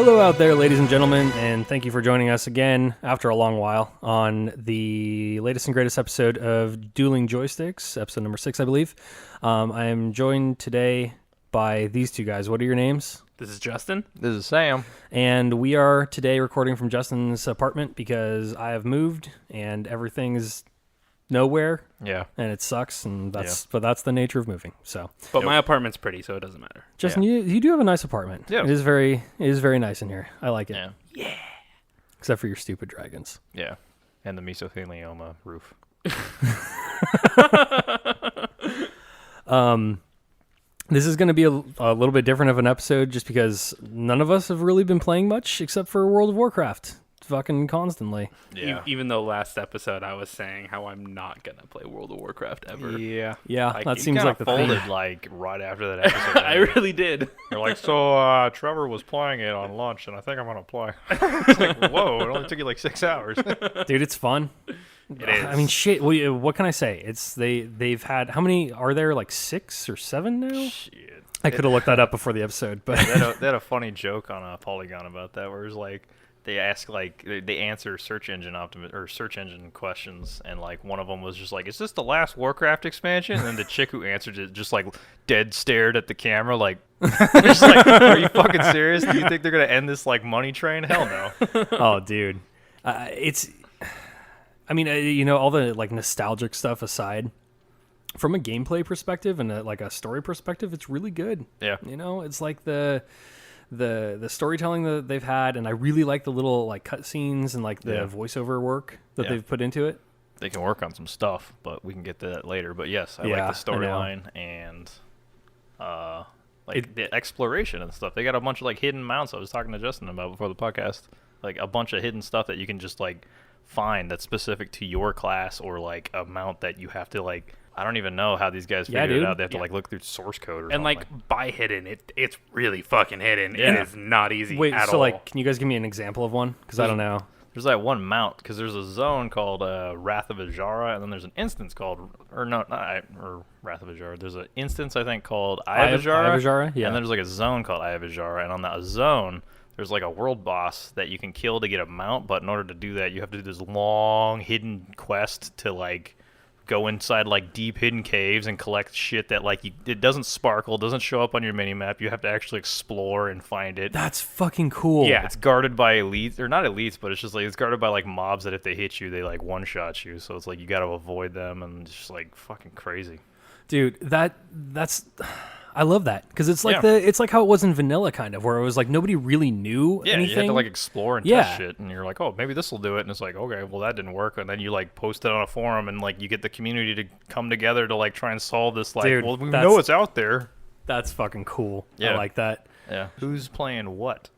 Hello out there, ladies and gentlemen, and thank you for joining us again after a long while on the latest and greatest episode of Dueling Joysticks, episode number 6, I believe. I am joined today by these two guys. What are your names? This is Justin. This is Sam. And we are today recording from Justin's apartment because I have moved and everything's nowhere. Yeah. And it sucks, and but that's the nature of moving. So, but my apartment's pretty, so it doesn't matter. Justin, you do have a nice apartment. Yeah. It is very nice in here. I like it. Yeah. Except for your stupid dragons. Yeah. And the mesothelioma roof. This is going to be a little bit different of an episode just because none of us have really been playing much except for World of Warcraft fucking constantly. Yeah. Even though last episode I was saying how I'm not going to play World of Warcraft ever. Yeah. Yeah, that You seems like the folded thing. like right after that episode. I really did. You're like, so Trevor was playing it on lunch, and I think I'm going to play. It's like, whoa, it only took you like 6 hours. Dude, it's fun. It is. I mean, shit, what can I say? They've had, how many are there, like 6 or 7 now? Shit. I could have looked that up before the episode, but They had a funny joke on Polygon about that, where it's like, they ask they answer search engine questions, and like one of them was just like, "Is this the last Warcraft expansion?" And then the chick who answered it just like dead stared at the camera, like, just like, "Are you fucking serious? Do you think they're gonna end this like money train? Hell no." oh, dude, it's. I mean, all the like nostalgic stuff aside, from a gameplay perspective and a story perspective, it's really good. Yeah, it's like the storytelling that they've had, and I really like the little like cutscenes and like the voiceover work that they've put into it. They can work on some stuff, but we can get to that later. But yes, I like the storyline and the exploration and stuff. They got a bunch of like hidden mounts I was talking to Justin about before the podcast. Like a bunch of hidden stuff that you can just like find that's specific to your class, or like a mount that you have to like. I don't even know how these guys figured it out. They have to like look through source code or something. And like by hidden, it's really fucking hidden. Yeah. It is not easy Wait, at so all. like, can you guys give me an example of one? Because I don't know. There's that one mount, because there's a zone called Wrath of Ajara, and then there's an instance called, or Wrath of Ajara. There's an instance, I think, called Eye of Ajara. Yeah. And then there's like a zone called Eye of Ajara, and on that zone, there's like a world boss that you can kill to get a mount, but in order to do that, you have to do this long hidden quest to like go inside like deep hidden caves and collect shit that like it doesn't sparkle, doesn't show up on your mini map. You have to actually explore and find it. That's fucking cool. Yeah, it's guarded by elites, or not elites, but it's just like it's guarded by like mobs that if they hit you, they like one shot you. So it's like you got to avoid them, and it's just like fucking crazy. Dude, that's I love that because it's like it's like how it was in vanilla, kind of, where it was like nobody really knew anything. You had to like explore and test shit, and you're like, oh, maybe this will do it, and it's like, okay, well that didn't work, and then you like post it on a forum, and like you get the community to come together to like try and solve this. Like, dude, well, we know it's out there. That's fucking cool. Yeah. I like that. Yeah. Who's playing what?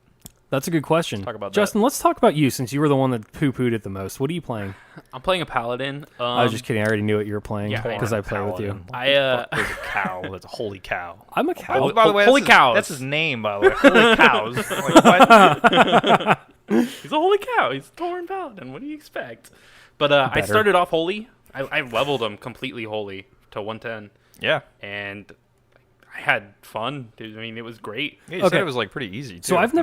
That's a good question. Let's talk about Justin, let's talk about you, since you were the one that poo-pooed it the most. What are you playing? I'm playing a paladin. I was just kidding. I already knew what you were playing because I play with you. There's a cow. That's a holy cow. I'm a cow. Oh, by the way, holy cows. That's his name, by the way. Holy cows. Like, what? He's a holy cow. He's a Tauren paladin. What do you expect? But I started off holy. I leveled him completely holy to 110. Yeah. And I had fun. Dude, I mean, it was great. Yeah, you said it was like pretty easy too. So I've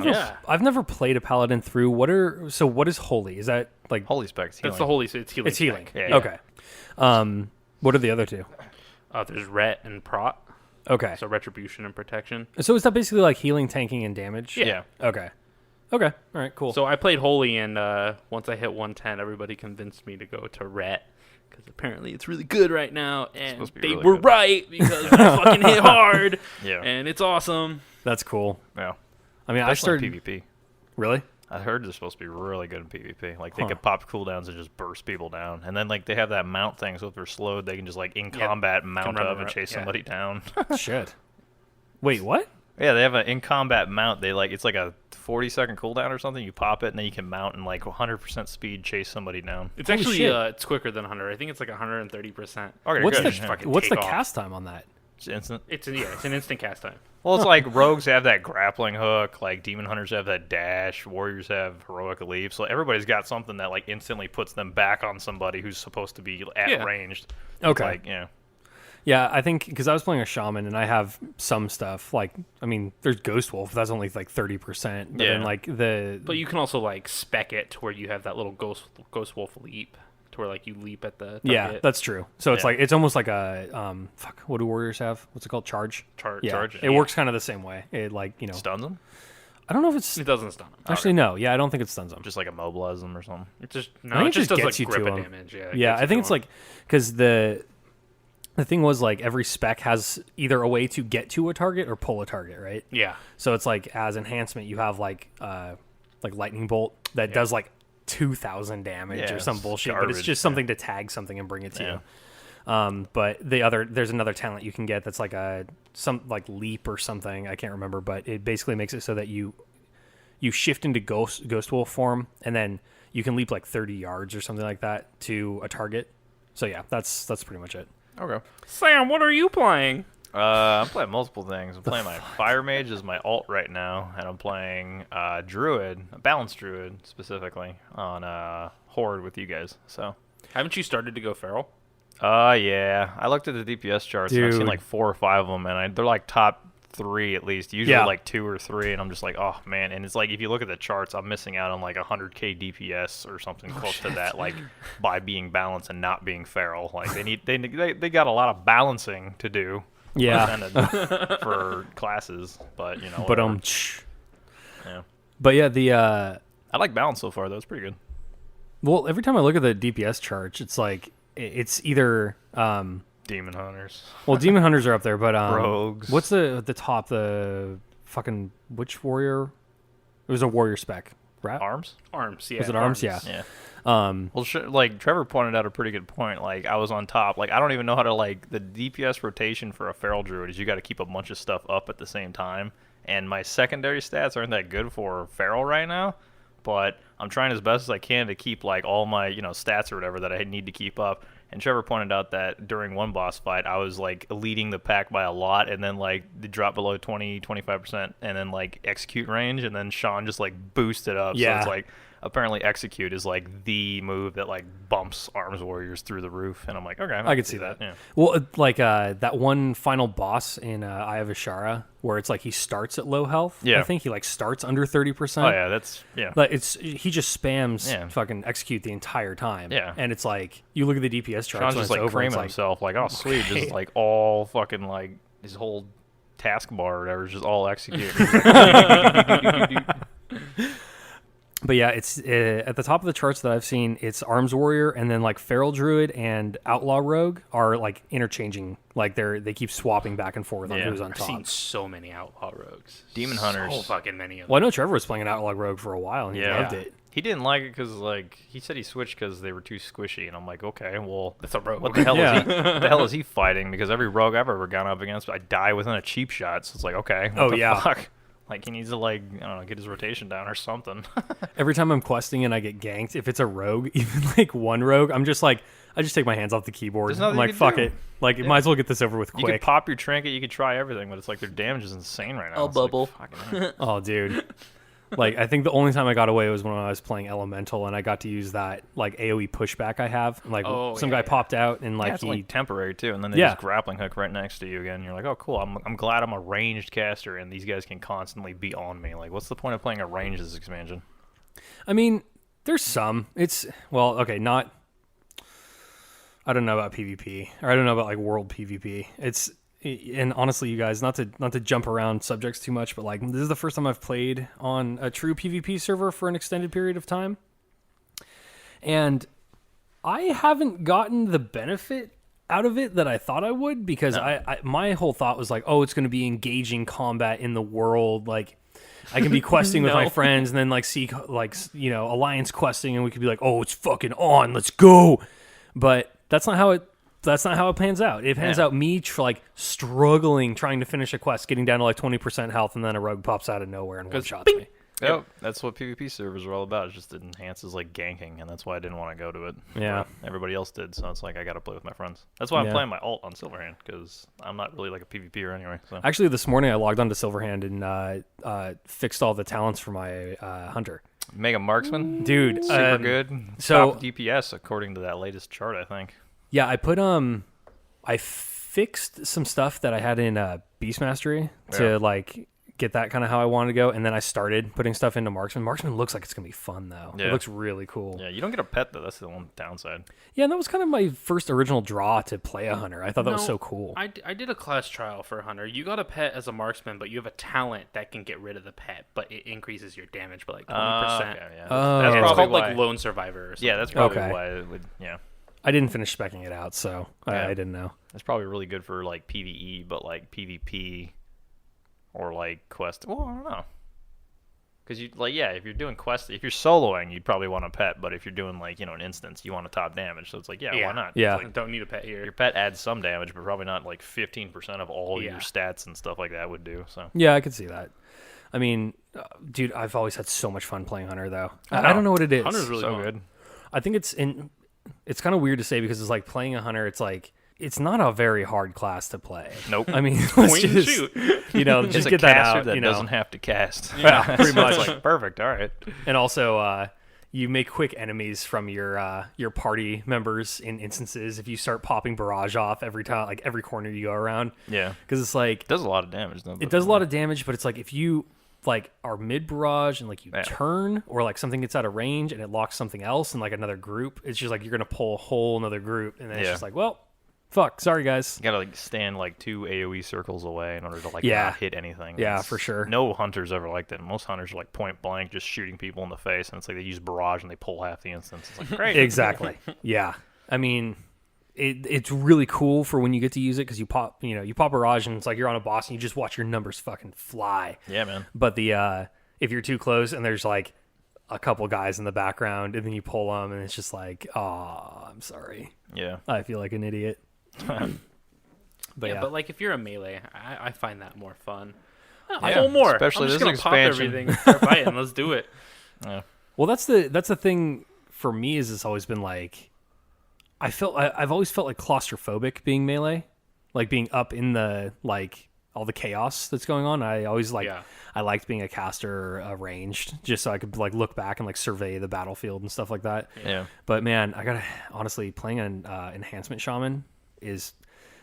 never played a paladin through. What is holy? Is that like holy specs? That's the holy. So it's healing. It's healing. Yeah. Okay. What are the other two? There's ret and prot. Okay. So retribution and protection. So is that basically like healing, tanking, and damage? Yeah. Okay. All right. Cool. So I played holy, and once I hit 110, everybody convinced me to go to ret. Because apparently it's really good right now, and they really were good. right because I fucking hit hard, Yeah. and it's awesome. That's cool. Yeah. I mean, Especially in PvP. Really? I heard they're supposed to be really good in PvP. Like they can pop cooldowns and just burst people down, and then like they have that mount thing, so if they're slowed, they can just like in combat mount up and chase somebody down. Shit. Wait, what? Yeah, they have an in combat mount. They like it's like a 40-second cooldown or something. You pop it, and then you can mount and like 100% speed chase somebody down. It's actually it's quicker than 100. I think it's like 130%. Okay, What's good. the cast time on that? It's instant. It's an instant cast time. Well, it's like rogues have that grappling hook, like demon hunters have that dash, warriors have heroic leap. So everybody's got something that like instantly puts them back on somebody who's supposed to be at ranged. Okay. Like, yeah. Yeah, I think because I was playing a shaman and I have some stuff like, I mean, there's Ghost Wolf. That's only like 30%. But then like But you can also like spec it to where you have that little Ghost Wolf leap, to where like you leap at the target. Yeah, that's true. So it's like it's almost like a what do warriors have? What's it called? Charge. Charge. It works kind of the same way. It like Stuns them? I don't know if it's. It doesn't stun them. Actually, no. Yeah, I don't think it stuns them. Just like immobilize them or something. It just it just does gets like you to grip them. damage. Yeah, I think it's like because the thing was like every spec has either a way to get to a target or pull a target, right? Yeah. So it's like as enhancement, you have like lightning bolt that does like 2,000 damage or some bullshit, but it's just something to tag something and bring it to you. But there's another talent you can get that's like some leap or something. I can't remember, but it basically makes it so that you shift into ghost wolf form, and then you can leap like 30 yards or something like that to a target. So yeah, that's pretty much it. Okay. Sam, what are you playing? I'm playing multiple things. I'm playing my Fire Mage as my alt right now, and I'm playing Druid, a balanced Druid specifically, on Horde with you guys. So, Haven't you started to go feral? yeah. I looked at the DPS charts, and I've seen like 4 or 5 of them, and they're like top 3 at least. Usually like 2 or 3, and I'm just like, oh man. And it's like if you look at the charts, I'm missing out on like 100k DPS or something close to that, like by being balanced and not being feral. Like they got a lot of balancing to do. Yeah. For classes, but But yeah. But yeah, I like balance so far though. It's pretty good. well, every time I look at the DPS chart, it's like it's either Demon Hunters. well, Demon Hunters are up there, but Rogues. What's the top? The fucking which warrior? It was a warrior spec, right? Arms. Arms, yeah. Was it arms? Yeah. Yeah. Well, like Trevor pointed out a pretty good point. Like I was on top. Like I don't even know how to like the DPS rotation for a feral druid is you got to keep a bunch of stuff up at the same time. And my secondary stats aren't that good for feral right now, but I'm trying as best as I can to keep like all my stats or whatever that I need to keep up. And Trevor pointed out that during one boss fight, I was like leading the pack by a lot, and then like it dropped below 20-25%, and then like execute range, and then Sean just like boosted up. Yeah. So it's like apparently execute is like the move that like bumps arms warriors through the roof, and I'm like, okay, I could see that. Yeah. Well, like that one final boss in Eye of Ashara, where it's like he starts at low health. Yeah. I think he like starts under 30%. Oh yeah, Like he just spams Yeah. fucking execute the entire time. Yeah. And it's like you look at the DPS charts Sean's when just it's like over, it's creaming himself, like, oh sweet, okay. just like all fucking like his whole taskbar or whatever is just all execute. But yeah, it's at the top of the charts that I've seen. It's Arms Warrior, and then like Feral Druid and Outlaw Rogue are like interchanging. Like they keep swapping back and forth on Yeah. who's on I've top. seen so many outlaw rogues. Demon Hunters. So fucking many of them. Well, I know Trevor was playing an Outlaw Rogue for a while, and he Yeah. loved it. He didn't like it because like he said he switched because they were too squishy, and I'm like, okay, well, That's a rogue. what the hell Yeah. is he? What the hell is he fighting? Because every rogue I've ever gone up against, I die within a cheap shot. So it's like, okay, what the fuck? Like he needs to like I don't know, get his rotation down or something. Every time I'm questing and I get ganked, if it's a rogue, even like one rogue, I'm just like, I just take my hands off the keyboard. There's I'm nothing like, you can fuck do. it. Like, might as well get this over with You could quick. pop your trinket, you could try everything, but it's like their damage is insane right now. I'll It's like, bubble. fucking hell. Oh, dude. Like, I think the only time I got away was when I was playing Elemental, and I got to use that like AoE pushback I have. Like, some guy popped out and like Yeah, it's he. like temporary too, and then they Yeah. just grappling hook right next to you again. You're like, oh cool, I'm glad I'm a ranged caster, and these guys can constantly be on me. Like, what's the point of playing a range this expansion? I mean, there's some. It's okay, not. I don't know about PvP, or I don't know about like world PvP. And honestly, you guys, not to jump around subjects too much, but like this is the first time I've played on a true PvP server for an extended period of time, and I haven't gotten the benefit out of it that I thought I would, because I my whole thought was like, oh, it's going to be engaging combat in the world, like I can be questing with my friends and then like see like alliance questing, and we could be like, oh, it's fucking on, let's go. But that's not how it pans out. It pans out me struggling trying to finish a quest, getting down to like 20% health, and then a rogue pops out of nowhere and one shots me. Yep, that's what PvP servers are all about. It just enhances like ganking, and that's why I didn't want to go to it. Yeah. But everybody else did, so it's like I got to play with my friends. That's why I'm playing my alt on Silverhand, because I'm not really like a PvPer anyway. So. Actually, this morning I logged onto Silverhand and fixed all the talents for my hunter. Mega Marksman, Dude, super good. So top DPS according to that latest chart, I think. Yeah, I put fixed some stuff that I had in Beast Mastery to like get that kind of how I wanted to go, and then I started putting stuff into Marksman. Marksman looks like it's gonna be fun though. Yeah. It looks really cool. Yeah, you don't get a pet though. That's the one downside. Yeah, and that was kind of my first original draw to play a hunter. I thought that was so cool. I did a class trial for a hunter. You got a pet as a marksman, but you have a talent that can get rid of the pet, but it increases your damage by like 20%. Okay, yeah. Oh. It's probably called why. like Lone Survivor or something. Yeah, that's probably Okay. why it would. Yeah, I didn't finish specking it out, so Yeah. I didn't know. that's probably really good for like PvE, but like PvP or like quest. Well, I don't know. Because you like, yeah, if you're doing quest, if you're soloing, you'd probably want a pet. But if you're doing like, an instance, you want a top damage. So it's like, why not? Yeah. It's like, Don't need a pet here. your pet adds some damage, but probably not like 15% of all Yeah. your stats and stuff like that would do. So Yeah, I could see that. I mean, dude, I've always had so much fun playing hunter though. I don't know what it is. Hunter's really so fun. good. I think it's kind of weird to say because it's like playing a hunter. It's like it's not a very hard class to play. Nope. I mean, let's Point and just shoot. just It's a get that caster out. that doesn't have to cast. Yeah, pretty So it's much. like, perfect. All right. And also, you make quick enemies from your party members in instances if you start popping barrage off every time, like every corner you go around. Yeah. Because it's like It does a lot of damage though. it does a lot of damage, but it's like if you like are mid barrage and like you turn or like something gets out of range and it locks something else in like another group, it's just like you're gonna pull a whole another group, and then it's Yeah. just like, well, fuck, sorry guys. You gotta like stand like 2 AoE circles away in order to like Yeah. not hit anything. Yeah, for sure. No hunter's ever like that. Most hunters are like point blank, just shooting people in the face, and it's like they use barrage and they pull half the instance. It's like great. Exactly. Yeah. I mean, it's really cool for when you get to use it because you pop barrage and it's like you're on a boss and you just watch your numbers fucking fly. Yeah, man. But if you're too close and there's like a couple guys in the background and then you pull them and it's just like, oh, I'm sorry. Yeah. I feel like an idiot. But yeah. But like if you're a melee, I find that more fun. Yeah, Pull more. especially I'm just this gonna pop expansion. everything and start fighting. Let's do it. Yeah. Well, that's the thing for me is it's always been like I've always felt like claustrophobic being melee, like being up in the like all the chaos that's going on. I always I liked being a caster ranged just so I could like look back and like survey the battlefield and stuff like that. Yeah. But man, I gotta honestly playing an enhancement shaman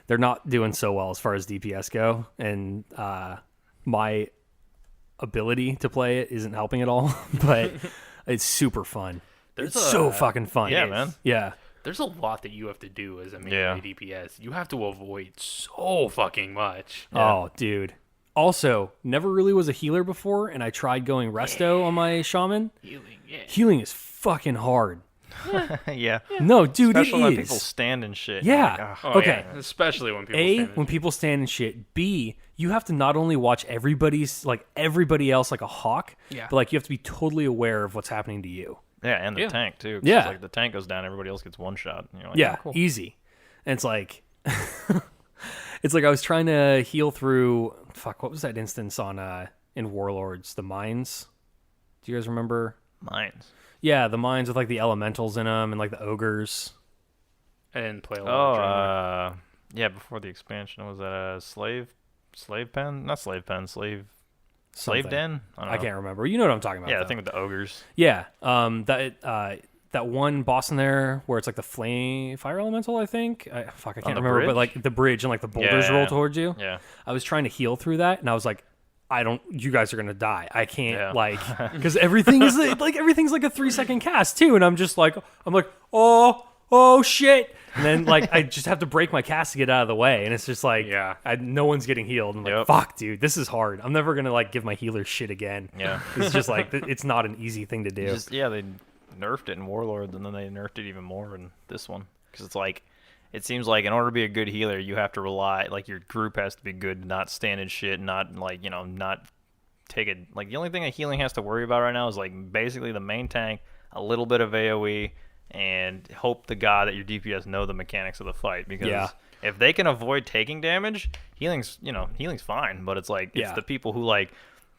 they're not doing so well as far as DPS go, and my ability to play it isn't helping at all. But it's super fun. It's so fucking fun. Yeah, man. Yeah. There's a lot that you have to do as a melee Yeah. DPS. You have to avoid so fucking much. Oh, dude. Also, never really was a healer before, and I tried going resto on my shaman. Healing, yeah. Healing is fucking hard. Yeah. No, dude, Especially it when is. people stand and shit. Yeah. You're like, "Ah." Oh, Okay. yeah. Especially when people A, stand in when people stand and shit. B, you have to not only watch everybody else like a hawk, Yeah. but like you have to be totally aware of what's happening to you. Yeah, and the Yeah. tank too. 'Cause Yeah. It's like the tank goes down, everybody else gets one shot. And you're like, Yeah, oh, cool. easy. And it's like it's like I was trying to heal through what was that instance on in Warlords, the mines? Do you guys remember? Mines. Yeah, the mines with like the elementals in them and like the ogres. I didn't play a Oh, lot of Draenor. yeah. Before the expansion, was that a slave pen? Not slave pen. Slave Something. den. I don't know. I can't remember. You know what I'm talking about. Yeah, the though. thing with the ogres. Yeah, that one boss in there where it's like the fire elemental. I think. I can't the remember. But bridge? like the bridge and like the boulders Yeah. roll towards you. Yeah. I was trying to heal through that, and I was like, you guys are gonna die. I can't Yeah. like because everything is like everything's like a 3-second cast too, and I'm like oh shit, and then like I just have to break my cast to get out of the way, and it's just like no one's getting healed. I'm like, Yep. fuck, dude, this is hard. I'm never gonna like give my healer shit again. Yeah. It's just like it's not an easy thing to do. They nerfed it in Warlords, and then they nerfed it even more in this one because it's like. It seems like in order to be a good healer, you have to rely, like your group has to be good, not stand in shit, not like, not take it. Like the only thing a healing has to worry about right now is like basically the main tank, a little bit of AoE, and hope to God that your DPS know the mechanics of the fight. Because if they can avoid taking damage, healing's fine. But it's like, it's the people who like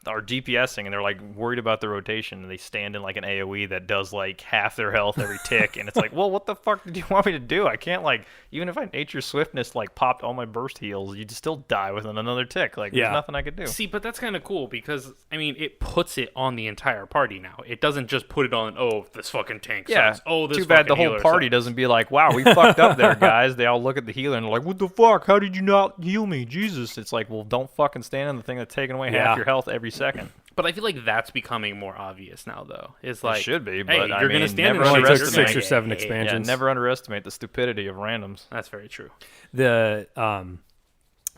are DPSing and they're like worried about the rotation and they stand in like an AoE that does like half their health every tick and it's like, well, what the fuck did you want me to do? I can't like, even if I Nature Swiftness like popped all my burst heals, you'd still die within another tick. Like there's nothing I could do. See, but that's kind of cool because I mean it puts it on the entire party now. It doesn't just put it on, oh, this fucking tank sucks. Oh, this too bad the whole party sucks. doesn't be like, wow, we fucked up there, guys. They all look at the healer and they're like, what the fuck? How did you not heal me? Jesus. It's like, well, don't fucking stand in the thing that's taking away half your health every second. But I feel like that's becoming more obvious now, though. It's like, it should be, but hey, I you're mean, gonna stand never in the underestimate 6 or 7 expansions. Yeah, never underestimate the stupidity of randoms. That's very true. The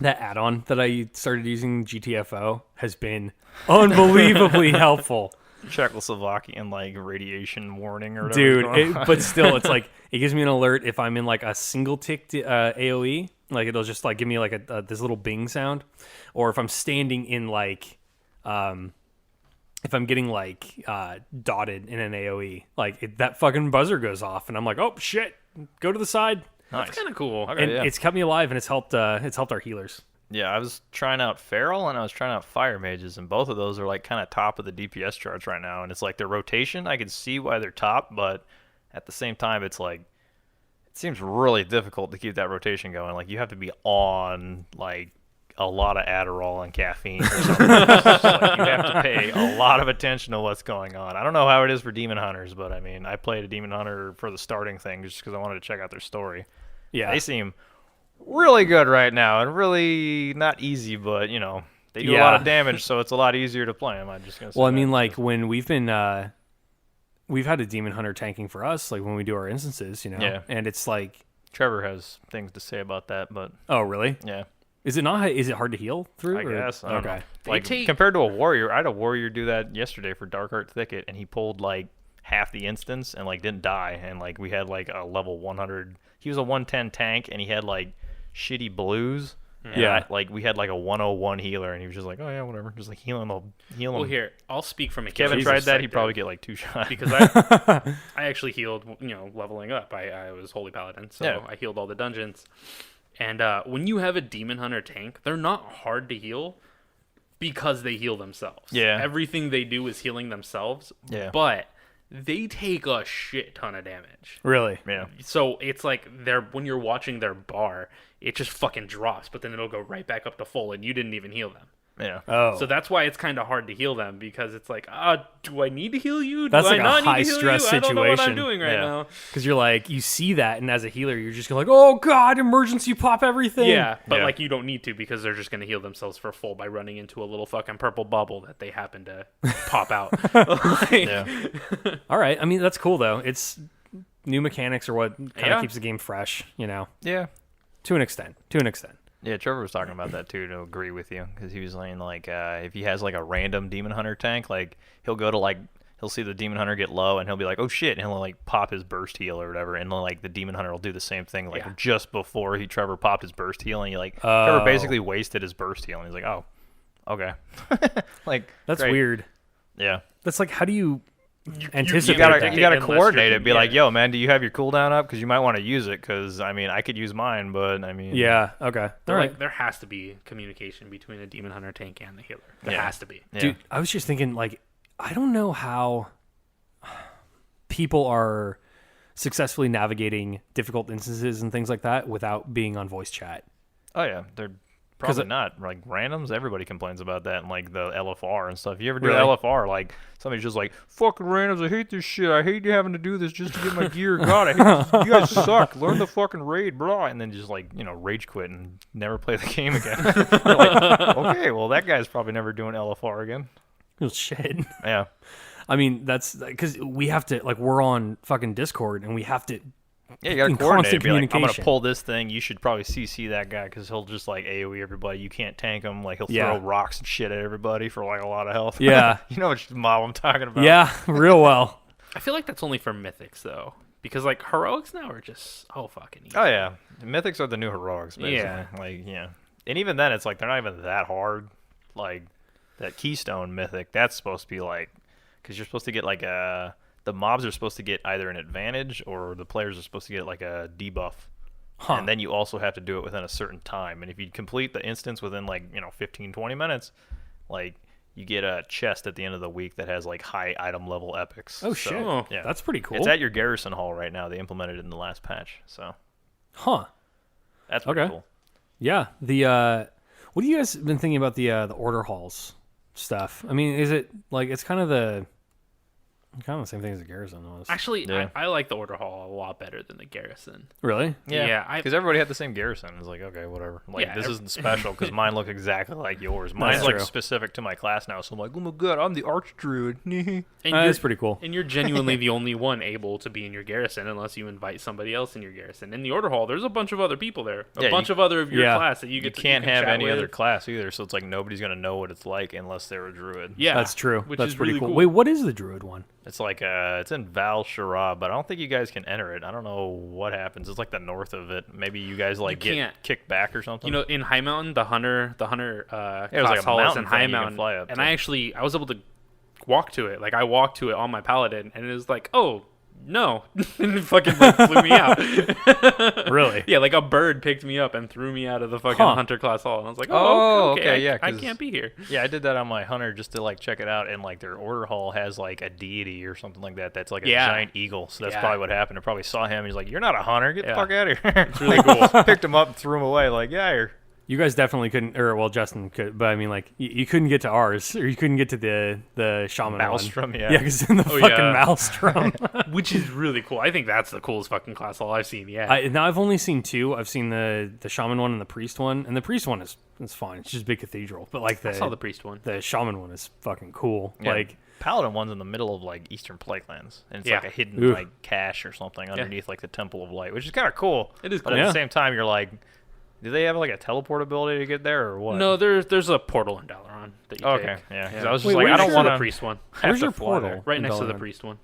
that add-on that I started using, GTFO, has been unbelievably helpful. Czechoslovakian like radiation warning or whatever. Dude, but still, it's like it gives me an alert if I'm in like a single tick AOE. Like it'll just like give me like this little bing sound, or if I'm standing in like if I'm getting like dotted in an AOE, like that fucking buzzer goes off, and I'm like, oh shit, go to the side. Nice. That's kind of cool. Okay, And it's kept me alive, and it's helped our healers. Yeah, I was trying out Feral and I was trying out Fire Mages, and both of those are like kind of top of the DPS charts right now. And it's like their rotation, I can see why they're top, but at the same time, it's like it seems really difficult to keep that rotation going. Like you have to be on like a lot of Adderall and caffeine or something. Like, you have to pay a lot of attention to what's going on. I don't know how it is for Demon Hunters, but I mean, I played a Demon Hunter for the starting thing just because I wanted to check out their story. Yeah, They seem really good right now and really not easy, but you know they do a lot of damage, so it's a lot easier to play them. I'm just gonna say. Well, I mean, like when we've had a Demon Hunter tanking for us, like when we do our instances, you know. Yeah. And it's like Trevor has things to say about that, but oh really? yeah, Is it not? Is it hard to heal through? I guess. I don't know. Okay. Like take- compared to a warrior, I had a warrior do that yesterday for Darkheart Thicket, and he pulled like half the instance and like didn't die, and like we had like a level 100. He was a 110 tank, and he had like shitty blues. Yeah. Like we had like a 101 healer, and he was just like, oh yeah, whatever, just like healing. Well, here I'll speak from a Kevin healer's tried that. perspective, He'd probably get like 2 shots. because I actually healed, leveling up. I was Holy Paladin, so I healed all the dungeons. And when you have a Demon Hunter tank, they're not hard to heal because they heal themselves. Yeah. Everything they do is healing themselves. Yeah. But they take a shit ton of damage. Really? Yeah. So it's like when you're watching their bar, it just fucking drops, but then it'll go right back up to full, and you didn't even heal them. Yeah. Oh. So that's why it's kind of hard to heal them, because it's like, do I need to heal you? That's do like I a not need to high-stress heal you? I don't know what I'm situation. doing right Yeah. now. Because you're like, you see that, and as a healer, you're just like, oh god, emergency pop everything. Yeah, but Yeah. like you don't need to, because they're just going to heal themselves for full by running into a little fucking purple bubble that they happen to pop out. Like, Yeah. All right. I mean, that's cool though. It's new mechanics are what kind of Yeah. keeps the game fresh, Yeah. to an extent. Yeah, Trevor was talking about that too, to agree with you, because he was saying like if he has like a random Demon Hunter tank, like he'll go to like he'll see the Demon Hunter get low and he'll be like, oh shit, and he'll like pop his burst heal or whatever, and then like the Demon Hunter will do the same thing like just before Trevor popped his burst heal, and Trevor basically wasted his burst heal, and he's like, oh, okay, like That's great. weird. Yeah. That's like, how do you anticipate You gotta, that? you gotta Unless coordinate you're- it. Be like, yo, man, do you have your cooldown up? Because you might want to use it. Because I mean, I could use mine, but I mean, Yeah. Okay. All they're right. like, there has to be communication between a Demon Hunter tank and the healer. There Yeah. has to be. yeah. Dude, I was just thinking, like, I don't know how people are successfully navigating difficult instances and things like that without being on voice chat. Oh yeah, they're probably not like randoms. Everybody complains about that, and like the LFR and stuff. You ever do Really? LFR? Like somebody's just like, "Fucking randoms! I hate this shit. I hate having to do this just to get my gear. God, I hate this. You guys suck. Learn the fucking raid, blah." And then just like rage quit and never play the game again. You're like, okay, well that guy's probably never doing LFR again. Well, shit. Yeah, I mean, that's because we have to, like, we're on fucking Discord and we have to. yeah. You gotta In coordinate. constant Be like, I'm gonna communication. pull this thing. You should probably CC that guy because he'll just like AOE everybody. You can't tank him. Like he'll Yeah. throw rocks and shit at everybody for like a lot of health. Yeah. You know which mob I'm talking about. Yeah, real well. I feel like that's only for mythics though, because like heroics now are just fucking easy. Oh yeah, mythics are the new heroics, basically. Yeah. Like and even then, it's like they're not even that hard. Like that Keystone mythic, that's supposed to be like, because you're supposed to get like the mobs are supposed to get either an advantage or the players are supposed to get like a debuff, Huh. and then you also have to do it within a certain time. And if you complete the instance within like 15-20 minutes, like you get a chest at the end of the week that has like high item level epics. Oh shit! Yeah, That's pretty cool. It's at your garrison hall right now. They implemented it in the last patch, so Huh? that's pretty cool. Yeah. What have you guys been thinking about the order halls stuff? I mean, is it like it's kind of the same thing as the garrison was? Actually, Yeah. I like the order hall a lot better than the garrison. Really? Yeah, because everybody had the same garrison. It's like, okay, whatever. Like, Yeah, this isn't special because mine look exactly like yours. Mine's That's like true. specific to my class now, so I'm like, oh my god, I'm the archdruid. And That's pretty cool. And you're genuinely the only one able to be in your garrison unless you invite somebody else in your garrison. In the order hall, there's a bunch of other people there. A bunch of other of your class that you get to can't have chat any with. other class either, so it's like nobody's gonna know what it's like unless they're a druid. Yeah, That's true. Which That's is pretty really cool. cool. Wait, what is the druid one? It's like it's in Val Shara, but I don't think you guys can enter it. I don't know what happens. It's like the north of it. Maybe you guys like You get can't. kicked back or something. You know, in High Mountain, the hunter it was class like a hall is mountain in High thing you can Mountain, fly up and to. I was able to walk to it. Like I walked to it on my paladin, and it was like, oh no, and it fucking like, flew me out. Really? Yeah, like a bird picked me up and threw me out of the fucking Huh. hunter class hall, and I was like, Oh, okay, okay, yeah, I 'cause- can't be here. Yeah, I did that on my hunter just to like check it out, and like their order hall has like a deity or something like that. That's like a giant eagle. So that's Yeah. probably what happened. I probably saw him. He's like, "You're not a hunter. Get the Yeah. fuck out of here." It's really cool. Picked him up and threw him away. Like, yeah, you're You guys definitely couldn't, or well, Justin could, but I mean, like, you couldn't get to ours, or you couldn't get to the shaman Maelstrom, one. yeah. Yeah, because in the Oh, fucking yeah. Maelstrom. Which is really cool. I think that's the coolest fucking class hall I've seen. Yeah. Now I've only seen two. I've seen the shaman one and the priest one, and the priest one is fine. It's just a big cathedral, but like I saw the priest one. the shaman one is fucking cool. Yeah. Like, Paladin one's in the middle of like Eastern Plaguelands, and it's Yeah. like a hidden Oof. like cache or something underneath like the Temple of Light, which is kind of cool. It is But cool. at Yeah. the same time, you're like, do they have like a teleport ability to get there or what? No, there's a portal in Dalaran that you Okay, take. yeah. 'Cause I was just Wait, like, I where's don't your- want the to. priest one. where's your portal? Right in next to the Dalaran? priest one.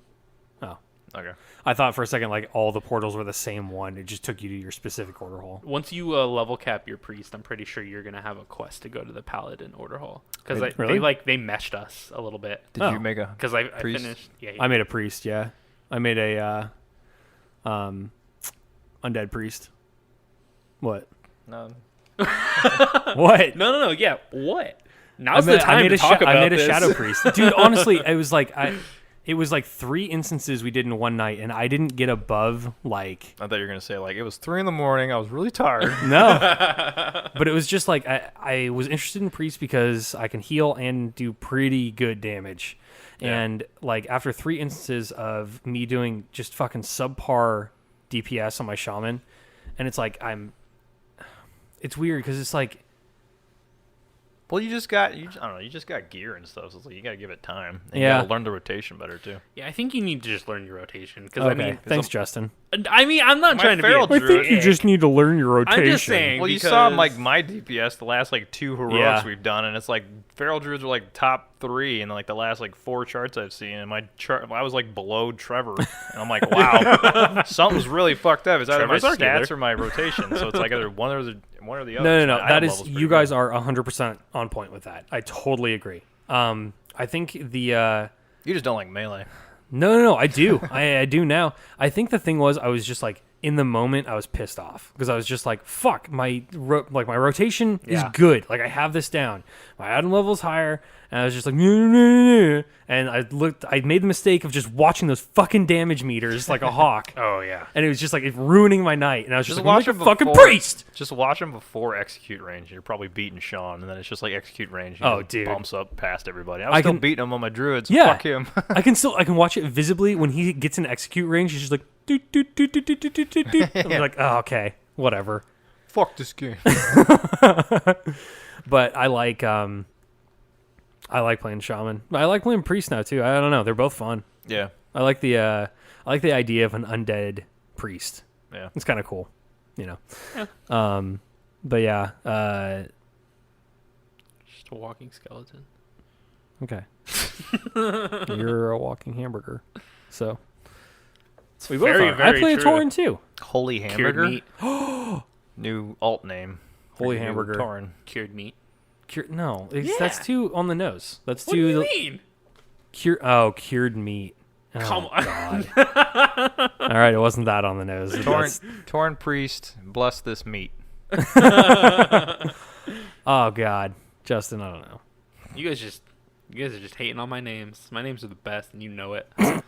Oh, Okay. I thought for a second like all the portals were the same one. It just took you to your specific order hall. Once you level cap your priest, I'm pretty sure you're gonna have a quest to go to the paladin order hall because Really? they meshed us a little bit. Did Oh. you make a? Because I Priest? finished. Yeah, I made a priest. Yeah, I made a undead priest. What? No. What? No. Yeah, what? Now's I the time to talk about I made a this. shadow priest, dude. Honestly, it was like it was like 3 instances we did in one night, and I didn't get above like I thought you were gonna say like it was 3 a.m. I was really tired. no, but it was just like I was interested in priest because I can heal and do pretty good damage, Yeah. and like after 3 instances of me doing just fucking subpar DPS on my shaman, and it's like it's weird because it's like. Well, I don't know. You just got gear and stuff, so it's like you gotta give it time. And Yeah. You gotta learn the rotation better too. Yeah, I think you need to just learn your rotation. Because Okay, I mean, thanks, Justin. I'm not My trying to be. feral A druid- dick. need to learn your rotation. I'm just saying. Well, you saw because- like my DPS, the last like 2 heroics Yeah. we've done, and it's like feral druids are like top 3 in like the last like 4 charts I've seen, and my chart I was like below Trevor, and I'm like, wow, something's really fucked up. It's either my Trevor's stats arguer. or my rotation, so it's like either one or the other. No. My That item is level's you pretty guys good. are 100% on point with that. I totally agree. I think the You just don't like melee. no. I do. I do now. I think the thing was I was just like in the moment I was pissed off because I was just like fuck my rotation is Yeah. good. Like I have this down. My item level's higher, and I was just like and I made the mistake of just watching those fucking damage meters like a hawk. Oh yeah. And it was just like it's ruining my night, and I was just, Just like, watch I'm him like a fucking before- priest. Just watch him before execute range. You're probably beating Sean, and then it's just like execute range. He Oh, just dude. bumps up past everybody. I I was still can- beating him on my druids. Yeah. Fuck him. I can watch it visibly when he gets in execute range. He's just like doot, doot, doot, doot, doot, doot, doot, doot. I'm like, oh, okay, whatever. Fuck this game. But I like playing shaman. I like playing priest now too. I don't know, they're both fun. Yeah. I like the idea of an undead priest. Yeah. It's kind of cool, you know. Yeah. But yeah. Just a walking skeleton. Okay. You're a walking hamburger, so. We both very, are. I very play a true. Tauren too. Holy Cured hamburger. meat. New alt name. Holy New hamburger. Tauren. Cured meat. No, Yeah. that's too on the nose. That's What do too you mean? cured meat. Oh, Come on. God. All right, it wasn't that on the nose. That's- Tauren priest, bless this meat. Oh God, Justin, I don't know. You guys just You guys are just hating on my names. My names are the best, and you know it. I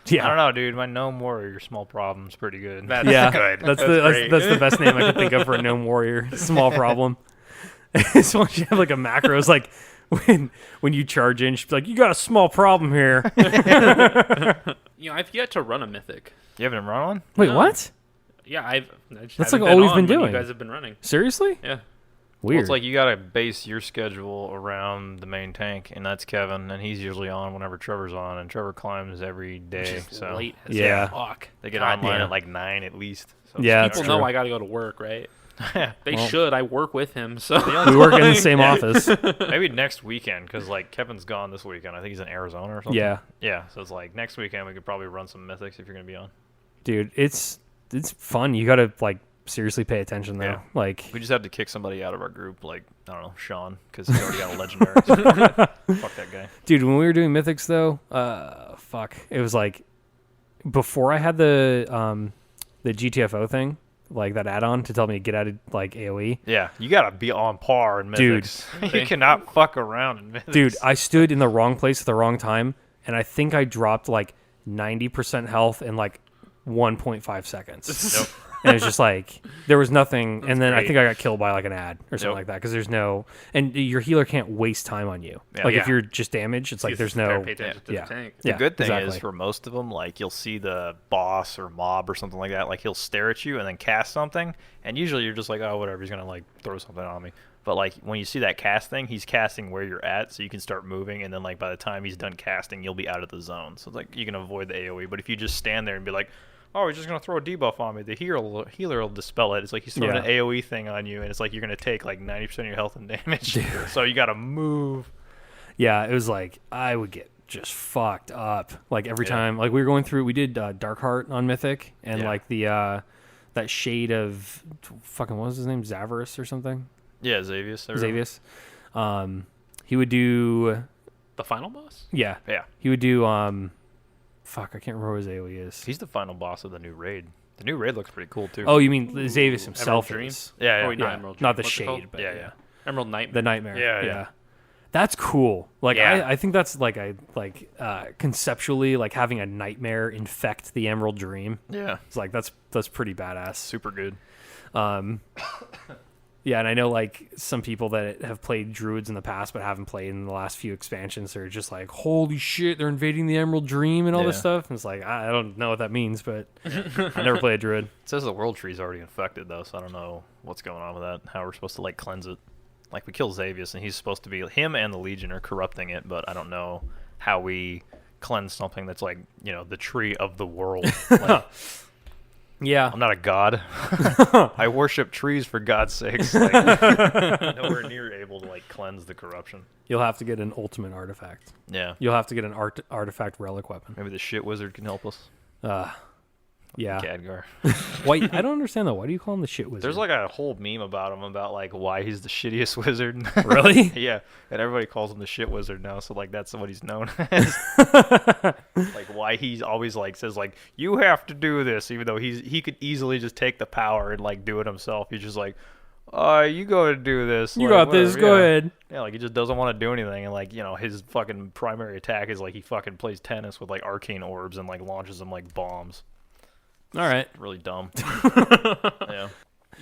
don't know, dude. My Gnome Warrior Small Problem's pretty good. That's good. That's the best name I could think of for a Gnome Warrior. Small Problem. So once you have like a macro, it's like when you charge in, she's like, you got a small problem here. I've yet to run a mythic. You haven't run one? Wait, No. what? Yeah, I just That's haven't like all we've on been when doing. You guys have been running. Seriously? Yeah. Well, Weird. it's like you gotta base your schedule around the main tank, and that's Kevin, and he's usually on whenever Trevor's on, and Trevor climbs every day. Which is So late as Yeah. fuck. they get God online damn. at like 9 at least. So Yeah, People that's know true. I got to go to work, right? They Well- should. I work with him, so we work in the same office. maybe next weekend, because like Kevin's gone this weekend. I think he's in Arizona or something. Yeah. Yeah. So it's like next weekend we could probably run some mythics if you're gonna be on. Dude, it's fun. You got to like seriously pay attention though. Yeah. Like We just have to kick somebody out of our group, like I don't know, Sean, because he's already got a legendary. So fuck that guy. dude, when we were doing mythics though, it was like before I had the GTFO thing, like that add-on to tell me to get out of like AoE. Yeah, you gotta be on par in Dude. mythics. You cannot fuck around in mythics. Dude, I stood in the wrong place at the wrong time, and I think I dropped like 90% health in like 1.5 seconds. Nope. And it's just like there was nothing, and then I great. think I got killed by like an ad or something Yep. like that because there's no, and your healer can't waste time on you. Yeah. Like Yeah. if you're just damaged, it's like there's Better no. pay attention to yeah. the tank. The Yeah, good thing exactly. is for most of them, like you'll see the boss or mob or something like that, like he'll stare at you and then cast something, and usually you're just like, oh, whatever, he's gonna like throw something on me. But like when you see that cast thing, he's casting where you're at, so you can start moving, and then like by the time he's done casting, you'll be out of the zone. So it's like you can avoid the AoE. But if you just stand there and be like, oh, he's just gonna throw a debuff on me, the healer will dispel it. It's like he's throwing Yeah. an AoE thing on you, and it's like you're gonna take like 90% of your health and damage. So you gotta move. Yeah, it was like I would get just fucked up like every Yeah. time. Like we were going through, we did Darkheart on Mythic, and Yeah. like the that shade of fucking what was his name, Zavras or something. Yeah, Xavius. Xavius. He would do The final boss? yeah. Yeah. He would do fuck, I can't remember what his AoE is. He's the final boss of the new raid. The new raid looks pretty cool too. Oh, you mean Xavius himself? Dream? Is. yeah, yeah. Oh, wait, Yeah, not Emerald not Dream. the What's it called? shade, but Yeah, yeah, yeah. Emerald Nightmare. the nightmare. Yeah, yeah. That's cool. Like Yeah. I think that's like conceptually like having a nightmare infect the Emerald Dream. Yeah, It's like that's pretty badass. super good. Yeah, and I know like some people that have played druids in the past but haven't played in the last few expansions are just like, holy shit, they're invading the Emerald Dream and all this Yeah. stuff. And it's like I don't know what that means, but I never played a druid. It says the world tree's already infected though, so I don't know what's going on with that. How we're supposed to like cleanse it. Like we kill Xavius, and he's supposed to be him and the Legion are corrupting it, but I don't know how we cleanse something that's like the tree of the world. Like, Yeah, I'm not a god. I worship trees for God's sakes. Like, nowhere near able to like cleanse the corruption. you'll have to get an ultimate artifact. Yeah. You'll have to get an artifact relic weapon. Maybe the shit wizard can help us. Yeah. Khadgar. Why? I don't understand though. Why do you call him the shit wizard? There's like a whole meme about him about like why he's the shittiest wizard. Really? Yeah, and everybody calls him the shit wizard now. So like that's what he's known as. Like why he's always like says like you have to do this, even though he could easily just take the power and like do it himself. He's just like, you go to do this. You like, got this. whatever, Go yeah. ahead. Yeah, like he just doesn't want to do anything, and like his fucking primary attack is like he fucking plays tennis with like arcane orbs and like launches them like bombs. All right. Really dumb. Yeah.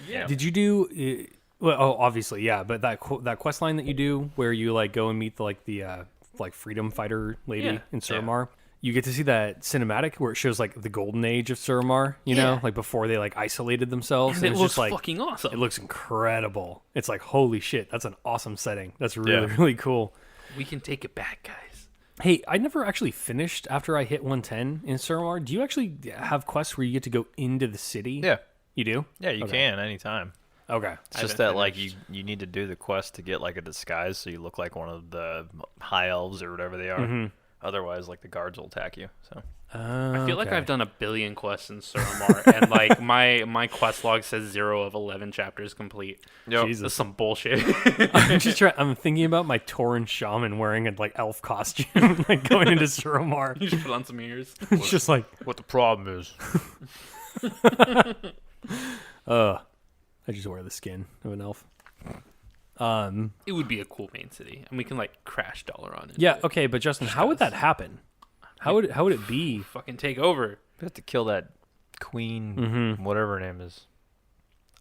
Yeah. Did you do? Well, obviously, yeah. But that quest line that you do, where you like go and meet the freedom fighter lady Yeah. in Suramar, you get to see that cinematic where it shows like the golden age of Suramar. You know, like before they like isolated themselves. And it it's looks just like fucking awesome. it looks incredible. It's like holy shit, that's an awesome setting. That's really Yeah. really cool. We can take it back, guys. Hey, I never actually finished after I hit 110 in Suramar. Do you actually have quests where you get to go into the city? Yeah. You do? Yeah, you Okay. can anytime. Okay. It's just that like you need to do the quest to get like a disguise so you look like one of the high elves or whatever they are. Mm-hmm. Otherwise, like the guards will attack you. So I feel like I've done 1 billion quests in Suramar, and like my quest log says 0 of 11 chapters complete. Jesus. That's some bullshit. I'm thinking about my Tauren shaman wearing a like elf costume, like going into Suramar. You should put on some ears. It's just like, what the problem is? I just wear the skin of an elf. It would be a cool main city, and we can like crash Dalaran. Yeah, okay, but Justin, how would that happen? How would it be? Fucking take over. We have to kill that queen, whatever her name is.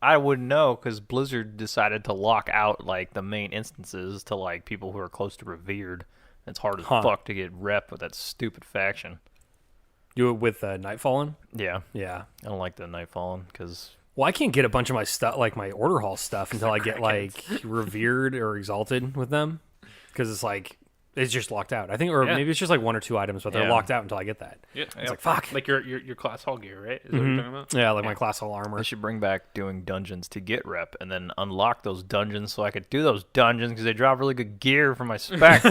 I wouldn't know because Blizzard decided to lock out like the main instances to like people who are close to revered. It's hard as fuck to get rep with that stupid faction. You with Nightfallen? Yeah, Yeah. I don't like the Nightfallen because. Well, I can't get a bunch of my stuff, like my Order Hall stuff, until I get like revered or exalted with them, because it's like it's just locked out. I think, or maybe it's just like 1 or 2 items, but they're locked out until I get that. Yeah, it's like fuck. Like your class hall gear, right? Is that what you're talking about? Yeah, like my class hall armor. They should bring back doing dungeons to get rep, and then unlock those dungeons so I could do those dungeons because they drop really good gear for my spec.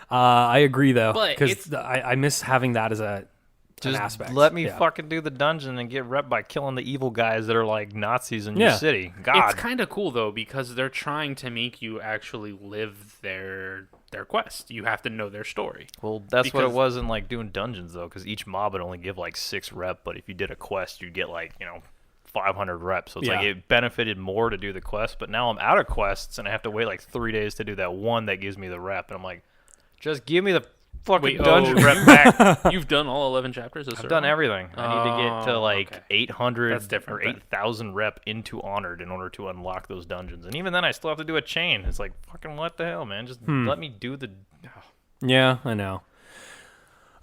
I agree though, But because I miss having that as an Just aspect. let me fucking do the dungeon and get rep by killing the evil guys that are like Nazis in your Yeah. city. God, It's kind of cool though because they're trying to make you actually live their quest. You have to know their story. well, that's what it because- was in like doing dungeons though, because each mob would only give like 6 rep, but if you did a quest, you'd get like 500 reps. So it's like it benefited more to do the quest. But now I'm out of quests and I have to wait like 3 days to do that one that gives me the rep, and I'm like, just give me the fucking dungeon rep back. You've done all 11 chapters of I've done everything. I need to get to like okay. 800 That's different or then. 8,000 rep into Honored in order to unlock those dungeons. And even then, I still have to do a chain. It's like, fucking what the hell, man? Just let me do the... Yeah, I know.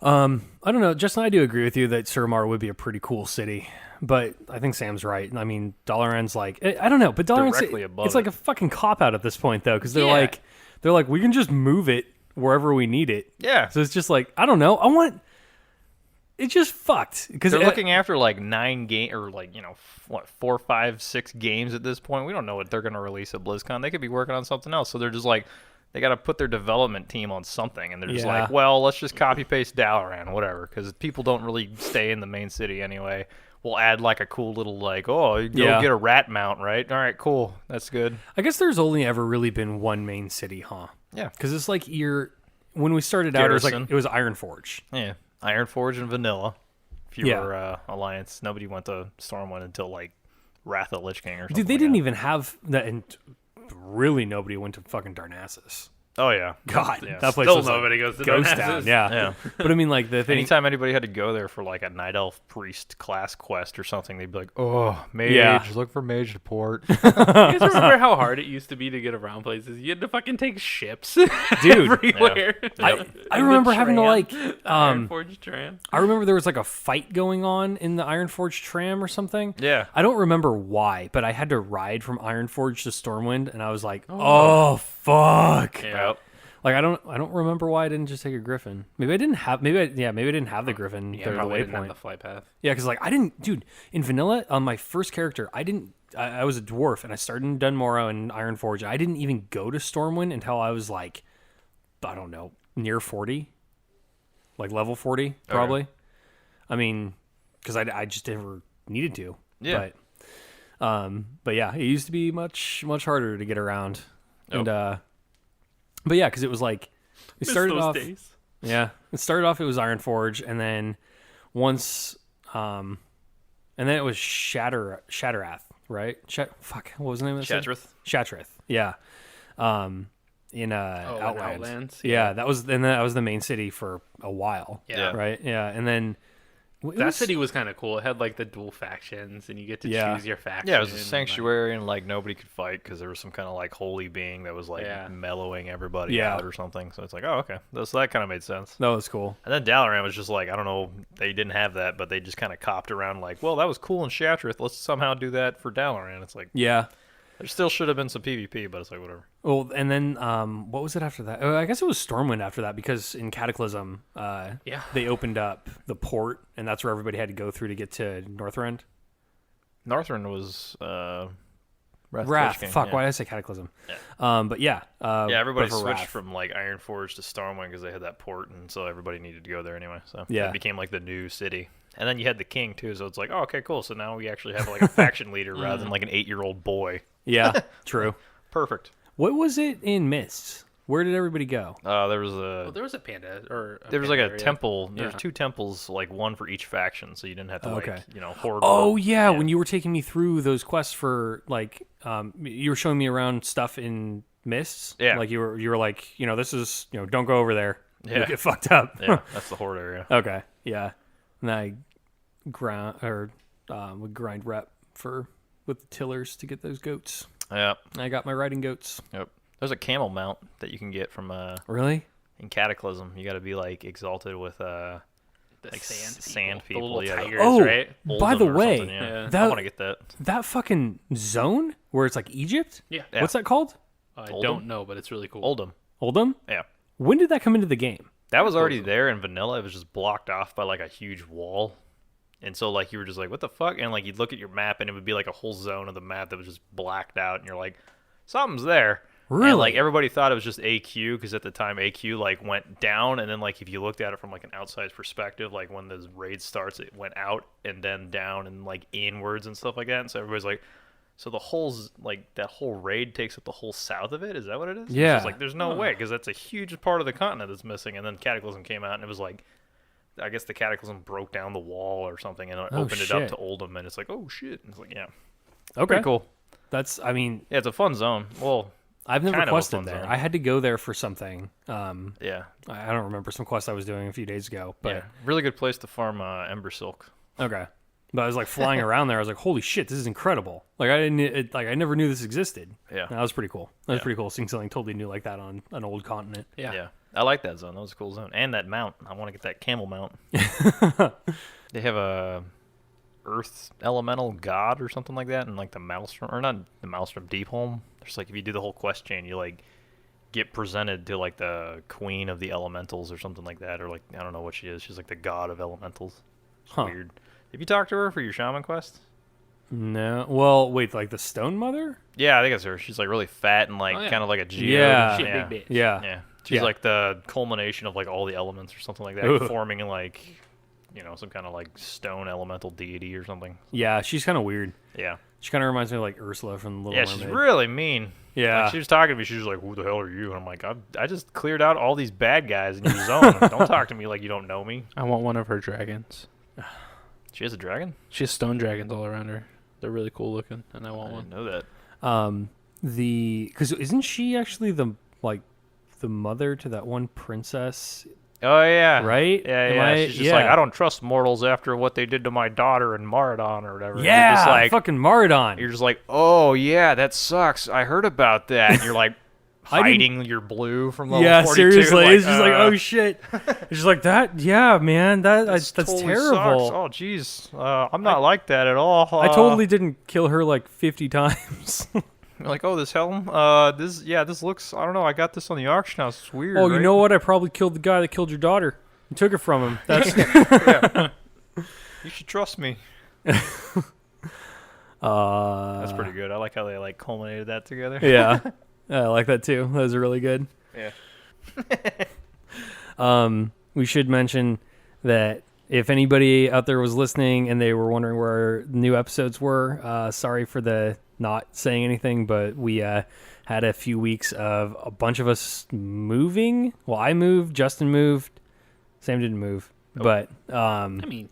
I don't know. Justin, I do agree with you that Suramar would be a pretty cool city, but I think Sam's right. I mean, Dalaran's like, I don't know, but Dalaran's Directly above it's like it. a fucking cop out at this point though, because they're like, we can just move it wherever we need it. Yeah. So it's just like, I don't know. It's just fucked because They're looking after like 9 game or like, 4, 5, 6 games at this point. We don't know what they're going to release at BlizzCon. They could be working on something else. So they're just like, they got to put their development team on something. And they're just like, well, let's just copy paste Dalaran, whatever. Because people don't really stay in the main city anyway. We'll add like a cool little like, oh, you go get a rat mount, right? All right, cool. That's good. I guess there's only ever really been one main city, huh? Yeah. Because it's like when we started out, Garrison. it was Ironforge. Yeah. Ironforge and Vanilla. If you were Alliance, nobody went to Stormwind until like Wrath of the Lich King or something. Dude, they like didn't that. even have that, and really nobody went to fucking Darnassus. Oh yeah, God, yeah. that place Still was nobody like goes to ghost Darnassus. town. Yeah. Yeah. But I mean, like the thing. Anytime anybody had to go there for like a Night Elf Priest class quest or something, they'd be like, "Oh, mage, look for mage to port." You guys remember how hard it used to be to get around places? You had to fucking take ships, Dude, everywhere. I remember having to like, Ironforge tram. I remember there was like a fight going on in the Ironforge tram or something. Yeah. I don't remember why, but I had to ride from Ironforge to Stormwind, and I was like, oh fuck. Yep. Like I don't remember why I didn't just take a Griffin. Maybe I didn't have maybe I didn't have the Griffin. Yeah, the probably didn't have waypoint. the flight path. Yeah, because like I didn't, dude. In vanilla, on my first character, I was a dwarf, and I started in Dunmorrow and Ironforge. I didn't even go to Stormwind until I was like, I don't know, near 40, like level 40 probably. Okay. I mean, because I just never needed to. Yeah. But yeah, it used to be much harder to get around, and but yeah, because it was like it started off. Days. Yeah, it started off. It was Ironforge, and then once, and then it was Shatterath, right? Fuck, what was the name of the city? Shattrath. Shattrath, yeah. In Outlands. Outlands, Yeah, that was the main city for a while. Yeah. Right. Yeah, and then That city was kind of cool. It had like the dual factions, and you get to choose your faction. Yeah, it was a and, sanctuary, and like nobody could fight because there was some kind of like holy being that was like mellowing everybody out or something. So it's like, oh, okay, so that kind of made sense. that was cool. And then Dalaran was just like, I don't know, they didn't have that, but they just kind of copped around like, well, that was cool in Shattrath. Let's somehow do that for Dalaran. It's like, Yeah. there still should have been some PvP, but it's like, whatever. Well, and then what was it after that? I guess it was Stormwind after that, because in Cataclysm, they opened up the port, and that's where everybody had to go through to get to Northrend. Northrend was Wrath. King, Fuck, yeah. why did I say Cataclysm? Yeah. But yeah. Yeah, everybody but for switched Wrath. from like Ironforge to Stormwind because they had that port, and so everybody needed to go there anyway. So Yeah. it became like the new city. And then you had the king too, so it's like, oh, okay, cool. So now we actually have like a faction leader rather than like an 8-year-old boy. Yeah, true. Perfect. What was it in Mists? Where did everybody go? There was there was a panda or there was panda like a area. temple. Yeah. There's 2 temples, like one for each faction, so you didn't have to hoard. Oh yeah, when you were taking me through those quests for like, you were showing me around stuff in mists. Yeah. Like you were like, this is, don't go over there. Yeah. You'll get fucked up. Yeah, that's the horde area. Okay. Yeah. And I would grind rep with the tillers to get those goats. Yeah. I got my riding goats. Yep. There's a camel mount that you can get from Really? in Cataclysm. You got to be like exalted with The like sand people. the little Yeah. tigers, Oh, right? by the Oldham or way, something, yeah. that- I want to get that. That fucking zone where it's like Egypt? Yeah. Yeah. What's that called? I Oldham? don't know, but it's really cool. Oldham. Oldham? Yeah. When did that come into the game? That was already there in vanilla. It was just blocked off by like a huge wall. And so like you were just like, what the fuck? And like you'd look at your map and it would be like a whole zone of the map that was just blacked out and you're like, something's there. Really? And like everybody thought it was just AQ because at the time AQ like went down, and then like if you looked at it from like an outside perspective, like when the raid starts, it went out and then down and like inwards and stuff like that. And so everybody's like, so the whole's like that whole raid takes up the whole south of it? Is that what it is? Yeah. It's like there's no way because that's a huge part of the continent that's missing. And then Cataclysm came out and it was like, I guess the Cataclysm broke down the wall or something and opened it up shit. to Oldham, and it's like, oh shit. And it's like, yeah, Okay. pretty cool. That's, I mean, Yeah, it's a fun zone. Well, I've never kind of a quested fun there. zone. I had to go there for something. yeah, I don't remember some quest I was doing a few days ago, but yeah, really good place to farm Ember Silk. okay. But I was like flying around there. I was like, "Holy shit, this is incredible!" Like I never knew this existed. Yeah. That was pretty cool. That was Yeah. pretty cool. Seeing something totally new like that on an old continent. Yeah. I like that zone. That was a cool zone, and that mount. I want to get that camel mount. They have a Earth Elemental God or something like that, and like the Maelstrom, or not the Maelstrom, Deepholm. There's like if you do the whole quest chain, you like get presented to like the Queen of the Elementals or something like that, or like I don't know what she is. She's like the God of Elementals. It's Huh. weird. Have you talked to her for your shaman quest? No. Well, wait, like the Stone Mother? Yeah, I think it's her. She's like really fat and like Oh, yeah. kind of like a geode. Yeah. Shit, yeah. big bitch. Yeah. Yeah. She's Yeah. like the culmination of like all the elements or something like that, Ugh. forming like, some kind of like stone elemental deity or something. Yeah, she's kind of weird. Yeah. She kind of reminds me of like Ursula from Little Yeah, Mermaid. she's really mean. Yeah. Like, she was talking to me. She was like, who the hell are you? And I'm like, I just cleared out all these bad guys in your zone. Don't talk to me like you don't know me. I want one of her dragons. She has a dragon? She has stone dragons all around her. They're really cool looking, and I I want didn't one. know that. Because isn't she actually the mother to that one princess? Oh, yeah. Right? Yeah, Am yeah. I- She's just like, yeah. I don't trust mortals after what they did to my daughter in Maradon or whatever. And Yeah, You're just like, fucking Maradon. you're just like, oh, yeah, that sucks. I heard about that. And you're like, I didn't- hiding your blue from level Yeah, 42. seriously. Like, It's just like, oh shit. It's just like that. Yeah, man, that's totally terrible. sucks. Oh, jeez. I'm not like that at all. I totally didn't kill her like 50 times. You're like, oh, this helm. This looks. I don't know. I got this on the auction house. It's weird. Oh, you right? know what? I probably killed the guy that killed your daughter. And took it from him. That's You should trust me. uh, That's pretty good. I like how they like culminated that together. Yeah, I like that too. Those are really good. Yeah. We should mention that if anybody out there was listening and they were wondering where new episodes were, sorry for the not saying anything, but we had a few weeks of a bunch of us moving. Well, I moved, Justin moved, Sam didn't move, but I mean,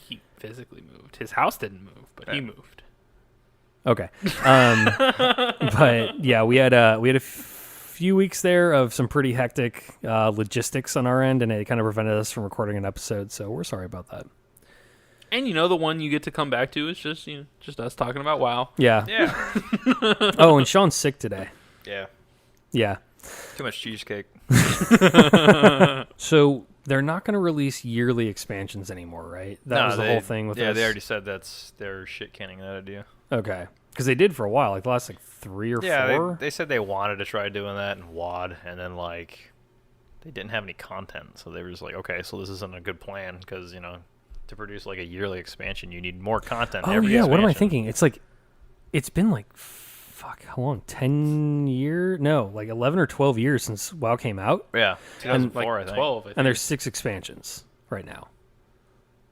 he physically moved. His house didn't move, but he moved. okay. But yeah, we had a few weeks there of some pretty hectic logistics on our end, and it kind of prevented us from recording an episode. So we're sorry about that. And the one you get to come back to is just just us talking about WoW. Yeah. Yeah. Oh, and Sean's sick today. Yeah. Yeah. Too much cheesecake. So they're not going to release yearly expansions anymore, right? That was the whole thing with Yeah, this. they already said they're shit canning that idea. Okay. Because they did for a while, like the last 3 or 4. They said they wanted to try doing that in WoD, and then like they didn't have any content, so they were just like, okay, so this isn't a good plan because to produce like a yearly expansion, you need more content. Oh every yeah, what am I expansion. thinking? It's like, it's been like, fuck, how long? 10 years? No, like 11 or 12 years since WoW came out, Yeah, 2004, Like I think. 12. I think. and there's 6 expansions right now.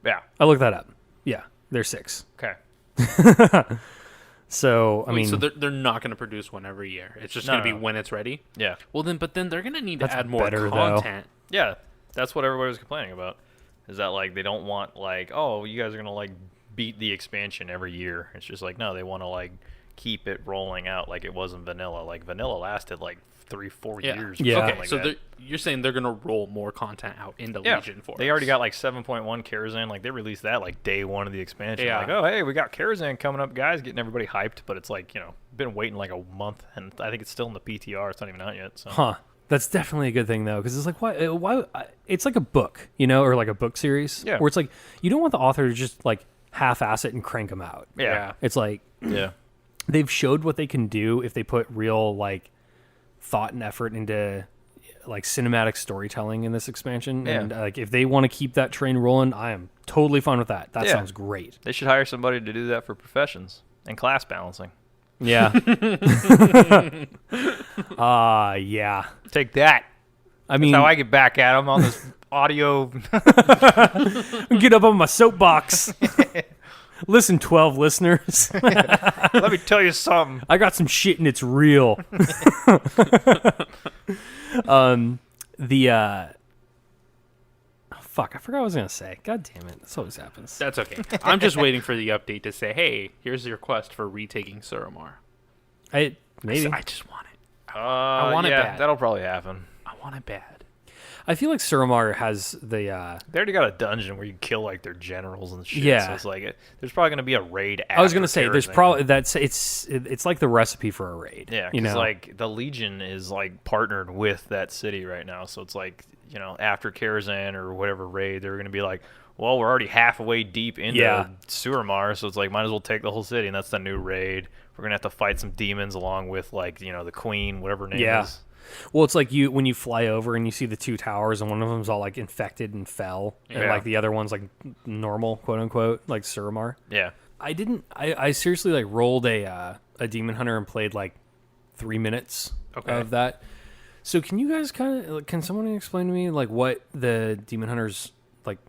Yeah. I looked that up. Yeah, there's 6. Okay. So, I mean... So they're not going to produce one every year. It's just going to be when it's ready? Yeah. Well, but then they're going to need to That's add more better, content. though. Yeah, that's what everybody was complaining about. Is that, like, they don't want, like, oh, you guys are going to, like, beat the expansion every year. It's just like, no, they want to, like, keep it rolling out like it was in vanilla. Like, vanilla lasted, like, 3-4 years. Or something like so that. you're saying they're going to roll more content out into Legion for They us. already got, like, 7.1 Karazhan. Like, they released that, like, day one of the expansion. Yeah. Like, oh, hey, we got Karazhan coming up, guys. Getting everybody hyped. But it's like, been waiting, like, a month. And I think it's still in the PTR. It's not even out yet. So. Huh. That's definitely a good thing, though, because it's like, why? It's like a book, or like a book series, where it's like, you don't want the author to just, like, half-ass it and crank them out. Yeah. It's like, they've showed what they can do if they put real, like, thought and effort into, like, cinematic storytelling in this expansion. Yeah. And, like, if they want to keep that train rolling, I am totally fine with that. That sounds great. They should hire somebody to do that for professions and class balancing. Yeah. Yeah. Take that. I mean, That's how I get back at them on this audio. get up on my soapbox. Listen, 12 listeners. Let me tell you something. I got some shit and it's real. Fuck, I forgot what I was going to say. God damn it. This always happens. That's okay. I'm just waiting for the update to say, hey, here's your quest for retaking Suramar. Maybe. I just want it. I want it bad. That'll probably happen. I want it bad. I feel like Suramar has the... They already got a dungeon where you kill, like, their generals and shit. Yeah. So it's like, there's probably going to be a raid after I was going to say, there's Karazhan. probably... It's like the recipe for a raid. Yeah, because, like, the Legion is, like, partnered with that city right now. So it's like, after Karazhan or whatever raid, they're going to be like, well, we're already halfway deep into Suramar, so it's like, might as well take the whole city, and that's the new raid. We're going to have to fight some demons along with, like, the queen, whatever her name is. Well, it's like when you fly over and you see the two towers, and one of them's all, like, infected and fell, and, like, the other one's, like, normal, quote-unquote, like Suramar. Yeah. I seriously, like, rolled a Demon Hunter and played, like, 3 minutes of that. So can you guys can someone explain to me, like, what the Demon Hunters, like,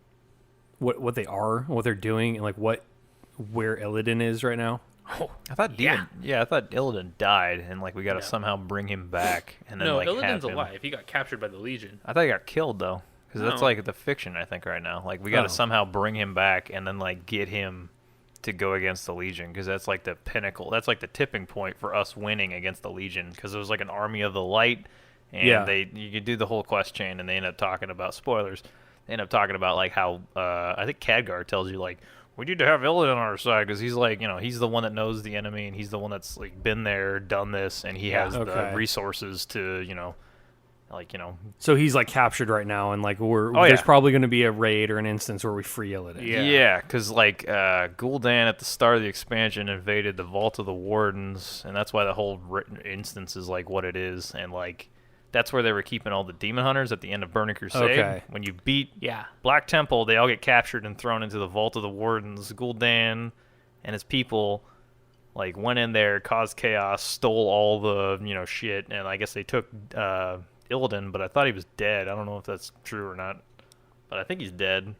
what they are, what they're doing, and, like, where Illidan is right now? Oh, I thought I thought Illidan died, and, like, we got to somehow bring him back, and then, like, Illidan's alive. He got captured by the Legion. I thought he got killed, though, because that's, like, the fiction, I think, right now. Like, we got to somehow bring him back, and then, like, get him to go against the Legion, because that's, like, the pinnacle. That's, like, the tipping point for us winning against the Legion, because it was, like, an army of the light, and you could do the whole quest chain, and they end up talking about spoilers. They end up talking about, like, how I think Khadgar tells you, like, we need to have Illidan on our side, because he's, like, he's the one that knows the enemy, and he's the one that's, like, been there, done this, and he has the resources to, So he's, like, captured right now, and, like, there's probably going to be a raid or an instance where we free Illidan. Yeah, because, like, Gul'dan at the start of the expansion invaded the Vault of the Wardens, and that's why the whole instance is, like, what it is, and, like, that's where they were keeping all the Demon Hunters at the end of Burning Crusade. Okay. When you beat Black Temple, they all get captured and thrown into the Vault of the Wardens. Gul'dan and his people, like, went in there, caused chaos, stole all the, shit, and I guess they took Illidan, but I thought he was dead. I don't know if that's true or not, but I think he's dead,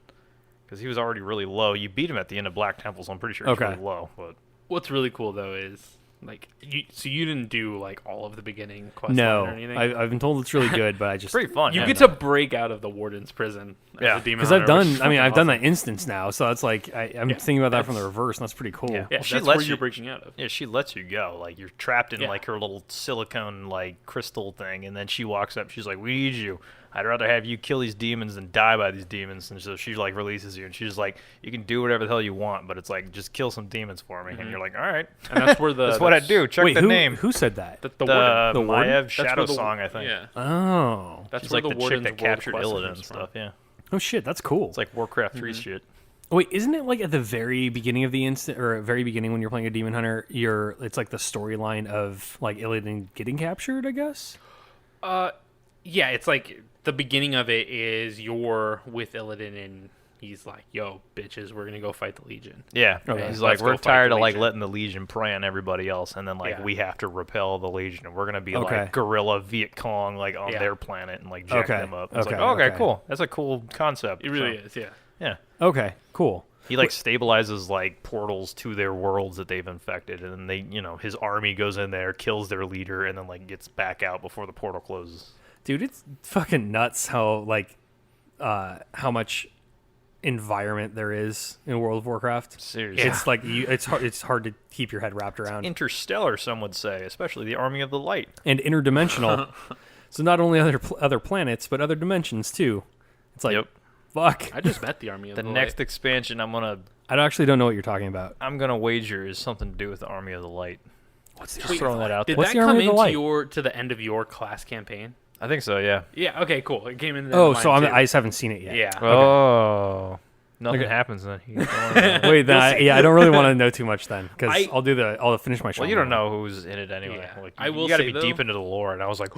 because he was already really low. You beat him at the end of Black Temple, so I'm pretty sure he's really low. But what's really cool, though, is... Like, you didn't do, like, all of the beginning quest No, line or anything? I've been told it's really good, but I just... pretty fun. You get to break out of the Warden's prison. Yeah, because I've done that instance now, so that's like, I'm thinking about that from the reverse, and that's pretty cool. Yeah, she that's lets where you're breaking out of. Yeah, she lets you go. Like, you're trapped in, like, her little silicone, like, crystal thing, and then she walks up, she's like, we need you. I'd rather have you kill these demons than die by these demons. And so she, like, releases you, and she's like, you can do whatever the hell you want, but it's like, just kill some demons for me. And you're like, all right. And that's where that's what I do. Check the name. Who said that? The Warden. The Maiev Shadow Song, I think. Yeah. Oh. That's she's where like the the chick that captured Illidan Illidan and stuff, yeah. Oh, shit, that's cool. It's like Warcraft 3 shit. Wait, isn't it like at the very beginning of the instant, or very beginning when you're playing a Demon Hunter, it's like the storyline of, like, Illidan getting captured, I guess? Yeah, it's like the beginning of it is you're with Illidan and he's like, yo, bitches, we're going to go fight the Legion. Yeah. Okay. He's like, Let's we're go fight tired the of, like, Legion. letting the Legion prey on everybody else, and then, like, we have to repel the Legion, and we're going to be, like, guerrilla Viet Cong, like, on their planet and, like, jack them up. It's like, okay, cool. That's a cool concept. It really is, yeah. Yeah. Okay, cool. He like stabilizes like portals to their worlds that they've infected, and then they, his army goes in there, kills their leader, and then like gets back out before the portal closes. Dude, it's fucking nuts how how much environment there is in World of Warcraft. Seriously, It's like it's hard to keep your head wrapped around. Interstellar, some would say, especially the Army of the Light. And interdimensional. So not only other planets, but other dimensions too. It's like, fuck. I just met the Army of The the next Light. expansion I actually don't know what you're talking about. I'm gonna wager is something to do with the Army of the Light. What's the Just throwing that out Did there. What's that the come Army of the Light? to the end of your class campaign? I think so. Yeah. Yeah. Okay. Cool. It came in. Oh, so I just haven't seen it yet. Yeah. Oh. Nothing Okay. happens then. Wait, then I don't really want to know too much then, because I- I'll finish my show. Well, you don't know who's in it anyway. Yeah. Like, I you will got to say, be deep though- into the lore, and I was like,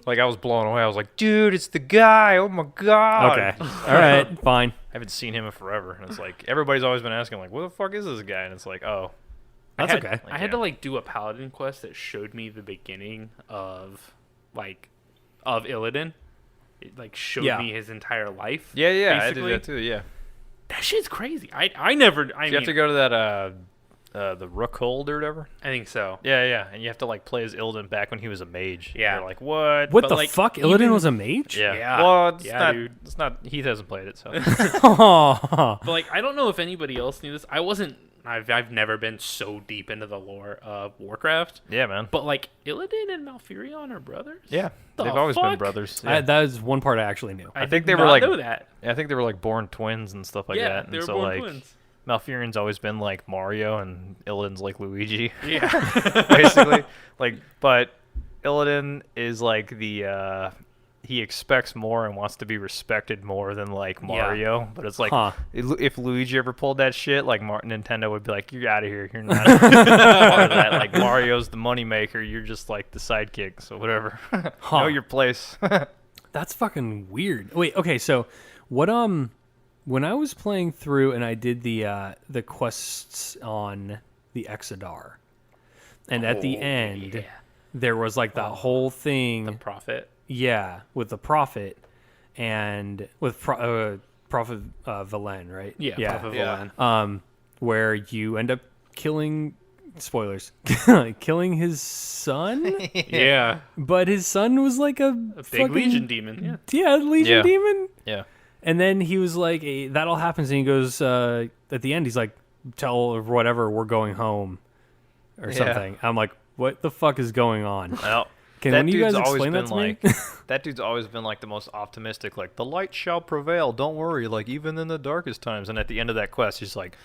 like I was blown away. I was like, dude, it's the guy. Oh my god. Okay. All right. Fine. I haven't seen him in forever, and it's like everybody's always been asking, like, what the fuck is this guy? And it's like, oh, That's I had, okay. I had to do a paladin quest that showed me the beginning of Illidan. It showed Yeah. me his entire life. yeah, I did basically. that too. Yeah. That shit's crazy. I never. I You have to go to that the Rookhold or whatever. I think so. Yeah, and you have to play as Illidan back when he was a mage. Yeah. You're like, what? What But, the fuck? even- Illidan was a mage? Yeah. Yeah. Well, it's Yeah, not. dude. It's not. Heath hasn't played it, so. Oh. But I don't know if anybody else knew this. I wasn't. I've never been so deep into the lore of Warcraft. Yeah, man. But Illidan and Malfurion are brothers. Yeah, The they've always been fuck? brothers. Yeah. That is one part I actually knew. I think did they were not like- know that. I think they were born twins and stuff like Yeah, that. And they were so born twins. Malfurion's always been like Mario, and Illidan's like Luigi, Yeah. basically. But Illidan is the he expects more and wants to be respected more than Mario. But it's Huh. if Luigi ever pulled that shit, Nintendo would be like, "You're out of here. You're not part of that." Mario's the moneymaker. You're just the sidekick. So whatever. Huh. Know your place. That's fucking weird. Wait, okay, so what when I was playing through and I did the quests on the Exodar, and at the end yeah. there was that whole thing, Prophet. with the prophet and with Prophet Valen, right? Yeah. Prophet Yeah. Valen. Where you end up killing, spoilers, killing his son, Yeah. but his son was a A big fucking, Legion demon. Yeah. Yeah, Legion Yeah. demon. Yeah. And then he was like, that all happens, and he goes, at the end, he's like, tell whatever, we're going home, or Yeah. something. I'm like, what the fuck is going on? Well, Can that one of you dude's guys always explain that been to me? that dude's always been the most optimistic, the light shall prevail, don't worry, even in the darkest times. And at the end of that quest, he's like,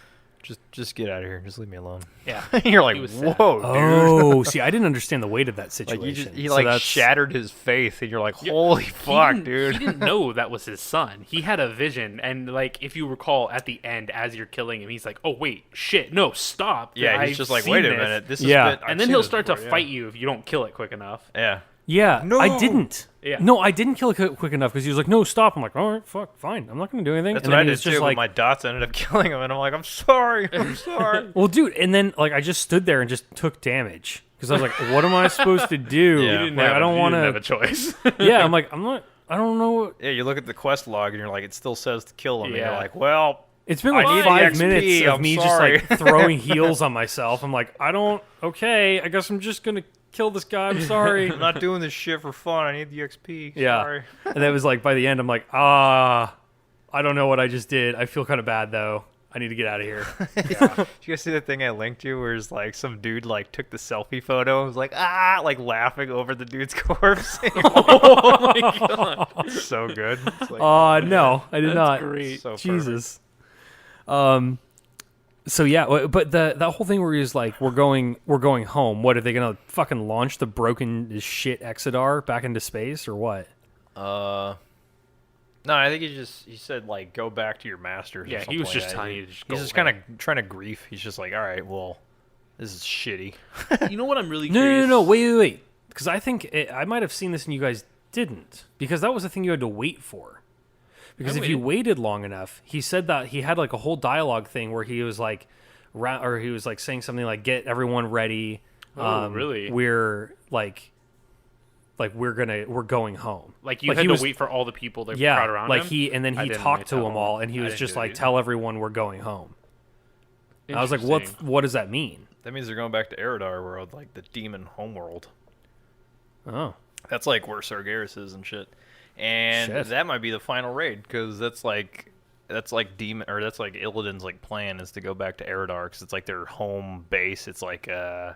just get out of here, just leave me alone. Yeah. You're like, He was whoa, sad. dude. Oh, see, I didn't understand the weight of that situation. He So that's- shattered his faith, and you're like, holy fuck, dude. He didn't know that was his son. He had a vision, and if you recall, at the end, as you're killing him, he's like, "Oh wait, shit, no, stop!" Yeah, he's I've just like, seen wait a this." minute, this Yeah. is. And then he'll start to fight you if you don't kill it quick enough. Yeah. Yeah, No! I didn't. Yeah. No, I didn't kill it quick enough because he was like, no, stop. I'm like, all right, fuck, fine. I'm not going to do anything. That's and what then I he did was just too, but like, my dots ended up killing him, and I'm like, I'm sorry, I'm sorry. well, dude, and then I just stood there and just took damage because I was like, what am I supposed to do? Yeah. You didn't I don't want have a to. choice. Yeah, I'm like, I'm not. I don't know. Yeah, you look at the quest log, and you're like, it still says to kill him. And Yeah. you're like, well, It's been I need the 5 XP, minutes of I'm me sorry. just throwing heals on myself. I'm like, okay, I guess I'm just gonna kill this guy. I'm sorry. I'm not doing this shit for fun. I need the XP. Yeah. Sorry. And that was by the end, I'm like, I don't know what I just did. I feel kind of bad though. I need to get out of here. Did you guys see the thing I linked you where it's some dude took the selfie photo, was laughing over the dude's corpse? Oh my god. It's so good. It's No, I did not. great. so perfect. Jesus. So yeah, but that whole thing where he's like, we're going home. What are they gonna fucking launch the broken as shit Exodar back into space or what? No, I think he said go back to your masters. Yeah, or he was something just like telling that. you to just He's go just away. kind of trying to grief. He's just like, all right, well, this is shitty. You know what I'm really No, curious? no, wait. Because I think I might have seen this and you guys didn't. Because that was the thing you had to wait for. Because I if you waited long enough, he said that he had a whole dialogue thing where he was saying something like, "Get everyone ready." Oh, really? We're we're going home. You had he to was- wait for all the people to crowd around him? and then I he didn't talked wait to that them long. all, and he I was didn't just do that either. tell everyone we're going home. I was like, what does that mean? That means they're going back to Eridar world, like the demon homeworld. Oh. That's like where Sargeras is and shit. And that might be the final raid, because that's like Illidan's like plan is to go back to Eridar, because it's like their home base. It's like the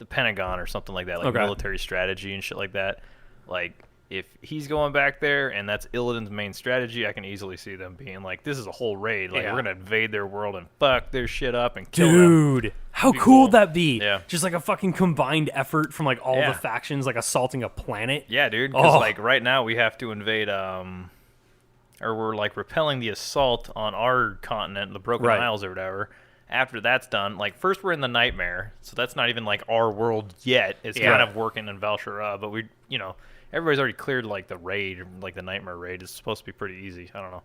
Pentagon or something like that, like military strategy and shit like that. Like, if he's going back there and that's Illidan's main strategy, I can easily see them being like, this is a whole raid. Like, we're going to invade their world and fuck their shit up and kill them. Dude, how cool would that be? Yeah. Just like a fucking combined effort from like all the factions, like assaulting a planet. Yeah, dude. Because like right now we have to invade, or we're like repelling the assault on our continent, the Broken Isles or whatever. After that's done, like, first we're in the Nightmare, so that's not even like our world yet. It's kind of working in Val'sharah, but we, everybody's already cleared like the raid, like the Nightmare raid. It's supposed to be pretty easy. I don't know,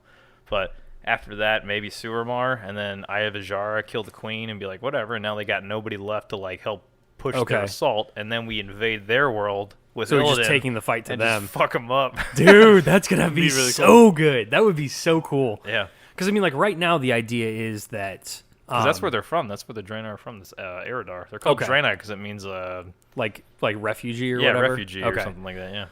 but after that, maybe Suramar, and then Aya Vajara kill the queen and be like, whatever. And now they got nobody left to like help push their assault, and then we invade their world with so Illidan, we're just taking the fight to and them. Just fuck them up, dude. That's gonna be really so cool. good. That would be so cool. Yeah, because I mean, like right now, the idea is that. Because that's where they're from. That's where the Draenei are from. This Eridar. They're called Draenei because it means like refugee or whatever. Refugee or something like that. Yeah.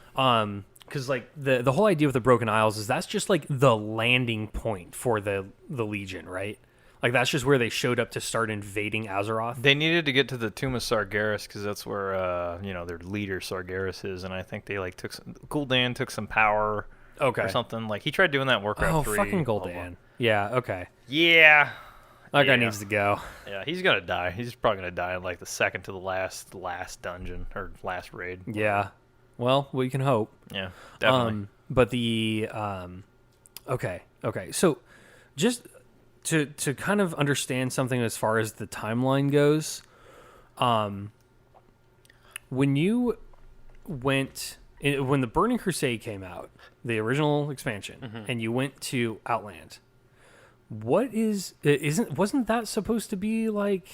Because like the whole idea with the Broken Isles is that's just like the landing point for the Legion, right? Like that's just where they showed up to start invading Azeroth. They needed to get to the Tomb of Sargeras because that's where their leader Sargeras is, and I think they like Gul'dan took some power. Or something. Like he tried doing that in Warcraft 3. Oh, fucking Gul'dan. Yeah. Okay. Yeah. That guy needs to go. Yeah, he's gonna die. He's probably gonna die in like the second to the last dungeon or last raid. Yeah. Well, we can hope. Yeah, definitely. But the okay. So, just to kind of understand something as far as the timeline goes, when you went when the Burning Crusade came out, the original expansion, and you went to Outland. Wasn't that supposed to be like?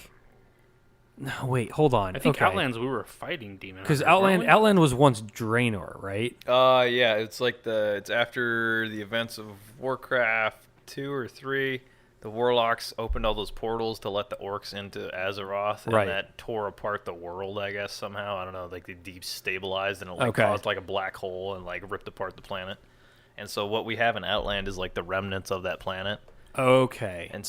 No, wait, hold on. I think Outlands we were fighting demons. Because Outland was once Draenor, right? Yeah, it's after the events of Warcraft 2 or 3. The Warlocks opened all those portals to let the orcs into Azeroth, and that tore apart the world, I guess, somehow. I don't know, like they destabilized and it caused like a black hole and like ripped apart the planet. And so what we have in Outland is like the remnants of that planet. Okay. And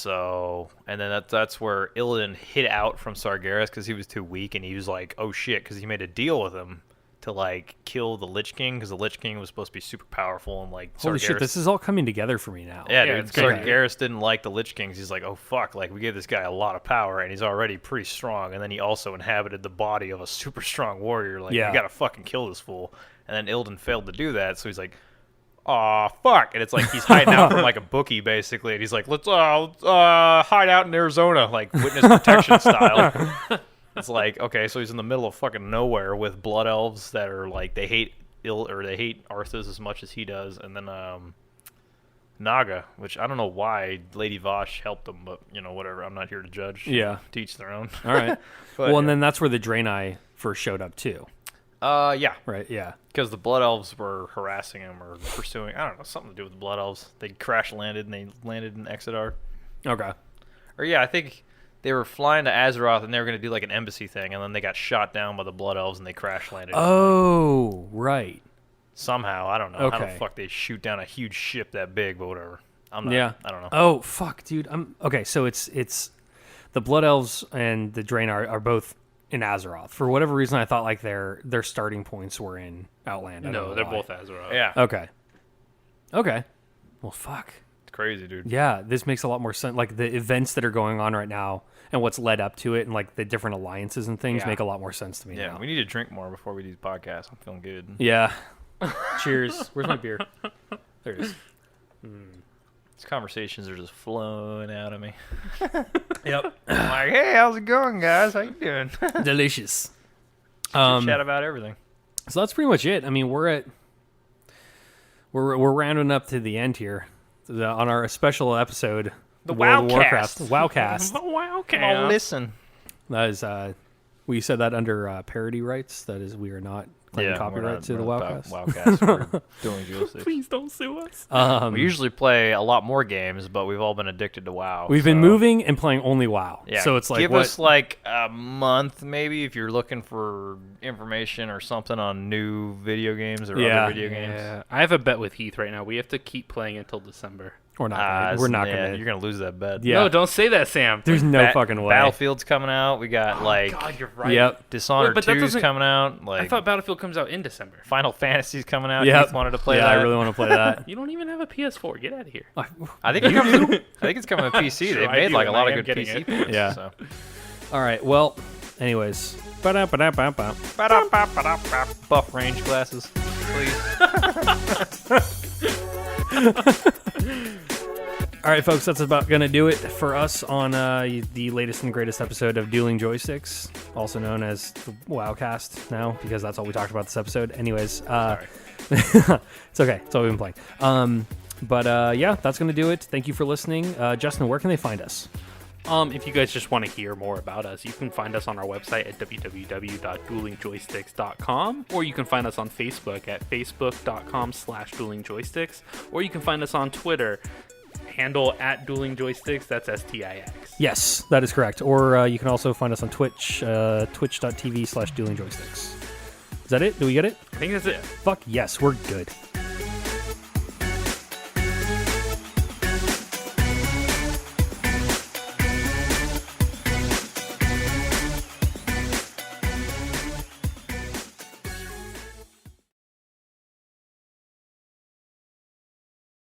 then that's where Illidan hid out from Sargeras because he was too weak, and he was like, oh shit, because he made a deal with him to like kill the Lich King, because the Lich King was supposed to be super powerful, and like holy shit, this is all coming together for me now. Yeah, dude. Sargeras didn't like the Lich Kings. He's like, oh fuck, like we gave this guy a lot of power, and he's already pretty strong, and then he also inhabited the body of a super strong warrior. Like, we gotta fucking kill this fool. And then Illidan failed to do that, so he's like, aw, fuck. And it's like he's hiding out from like a bookie, basically. And he's like, let's hide out in Arizona, like witness protection style. It's like, okay, so he's in the middle of fucking nowhere with blood elves that are like, they hate Arthas as much as he does. And then Naga, which I don't know why Lady Vosh helped him, but whatever. I'm not here to judge. Yeah. Teach their own. All right. And then that's where the Draenei first showed up too. Yeah. Right, yeah. Because the Blood Elves were harassing him or pursuing, I don't know, something to do with the Blood Elves. They crash landed and they landed in Exodar. Okay. Or yeah, I think they were flying to Azeroth and they were going to do like an embassy thing, and then they got shot down by the Blood Elves and they crash landed. Oh, right. Somehow, I don't know how the fuck they shoot down a huge ship that big, but whatever. I don't know. Oh, fuck, dude. Okay, so it's the Blood Elves and the Draenei are both in Azeroth. For whatever reason, I thought like their starting points were in Outland. No, they're both Azeroth. Yeah. Okay. Well, fuck. It's crazy, dude. Yeah, this makes a lot more sense. Like the events that are going on right now and what's led up to it, and like the different alliances and things make a lot more sense to me. Yeah, now. we need to drink more before we do the podcast. I'm feeling good. Yeah. Cheers. Where's my beer? There it is. These conversations are just flowing out of me. Yep. I'm like, hey, how's it going, guys? How you doing? Delicious. Chat about everything. So that's pretty much it. I mean, we're rounding up to the end here on our special episode, the World of Warcraft. Wowcast. The Wowcast. Come on, listen. That is, we said that under parody rights. That is, we are not claim copyright to the WoWcast. WoWcast for Dueling Joysticks. Please don't sue us. We usually play a lot more games, but we've all been addicted to WoW. We've been moving and playing only WoW. Yeah, so it's like give us like a month maybe if you're looking for information or something on new video games or other video games. Yeah, I have a bet with Heath right now. We have to keep playing until December. We're not gonna. You're gonna lose that bet. Yeah. No, don't say that, Sam. There's no fucking way. Battlefield's coming out. We got God, you're right. Yep. Dishonored Wait, but that 2's doesn't- coming out. Like I thought Battlefield comes out in December. Final Fantasy's coming out. Yep. Heath wanted to play yeah, that. I really want to play that. You don't even have a PS4. Get out of here. I think it's coming to PC. Sure, They've I made do, like a and lot I of am good getting PC it. ports. Yeah. So. All right. Well, anyways. Ba-da-ba-da-ba-ba. Buff range glasses, please. All right, folks, that's about going to do it for us on the latest and greatest episode of Dueling Joysticks, also known as the WoWcast now, because that's all we talked about this episode. Anyways, it's okay. It's all we've been playing. But yeah, that's going to do it. Thank you for listening. Justin, where can they find us? If you guys just want to hear more about us, you can find us on our website at www.duelingjoysticks.com, or you can find us on Facebook at facebook.com/duelingjoysticks, or you can find us on Twitter, handle at Dueling Joysticks, that's STIX. Yes, that is correct. Or you can also find us on Twitch, twitch.tv/duelingjoysticks. Is that it? Do we get it? I think that's it. Fuck yes, we're good.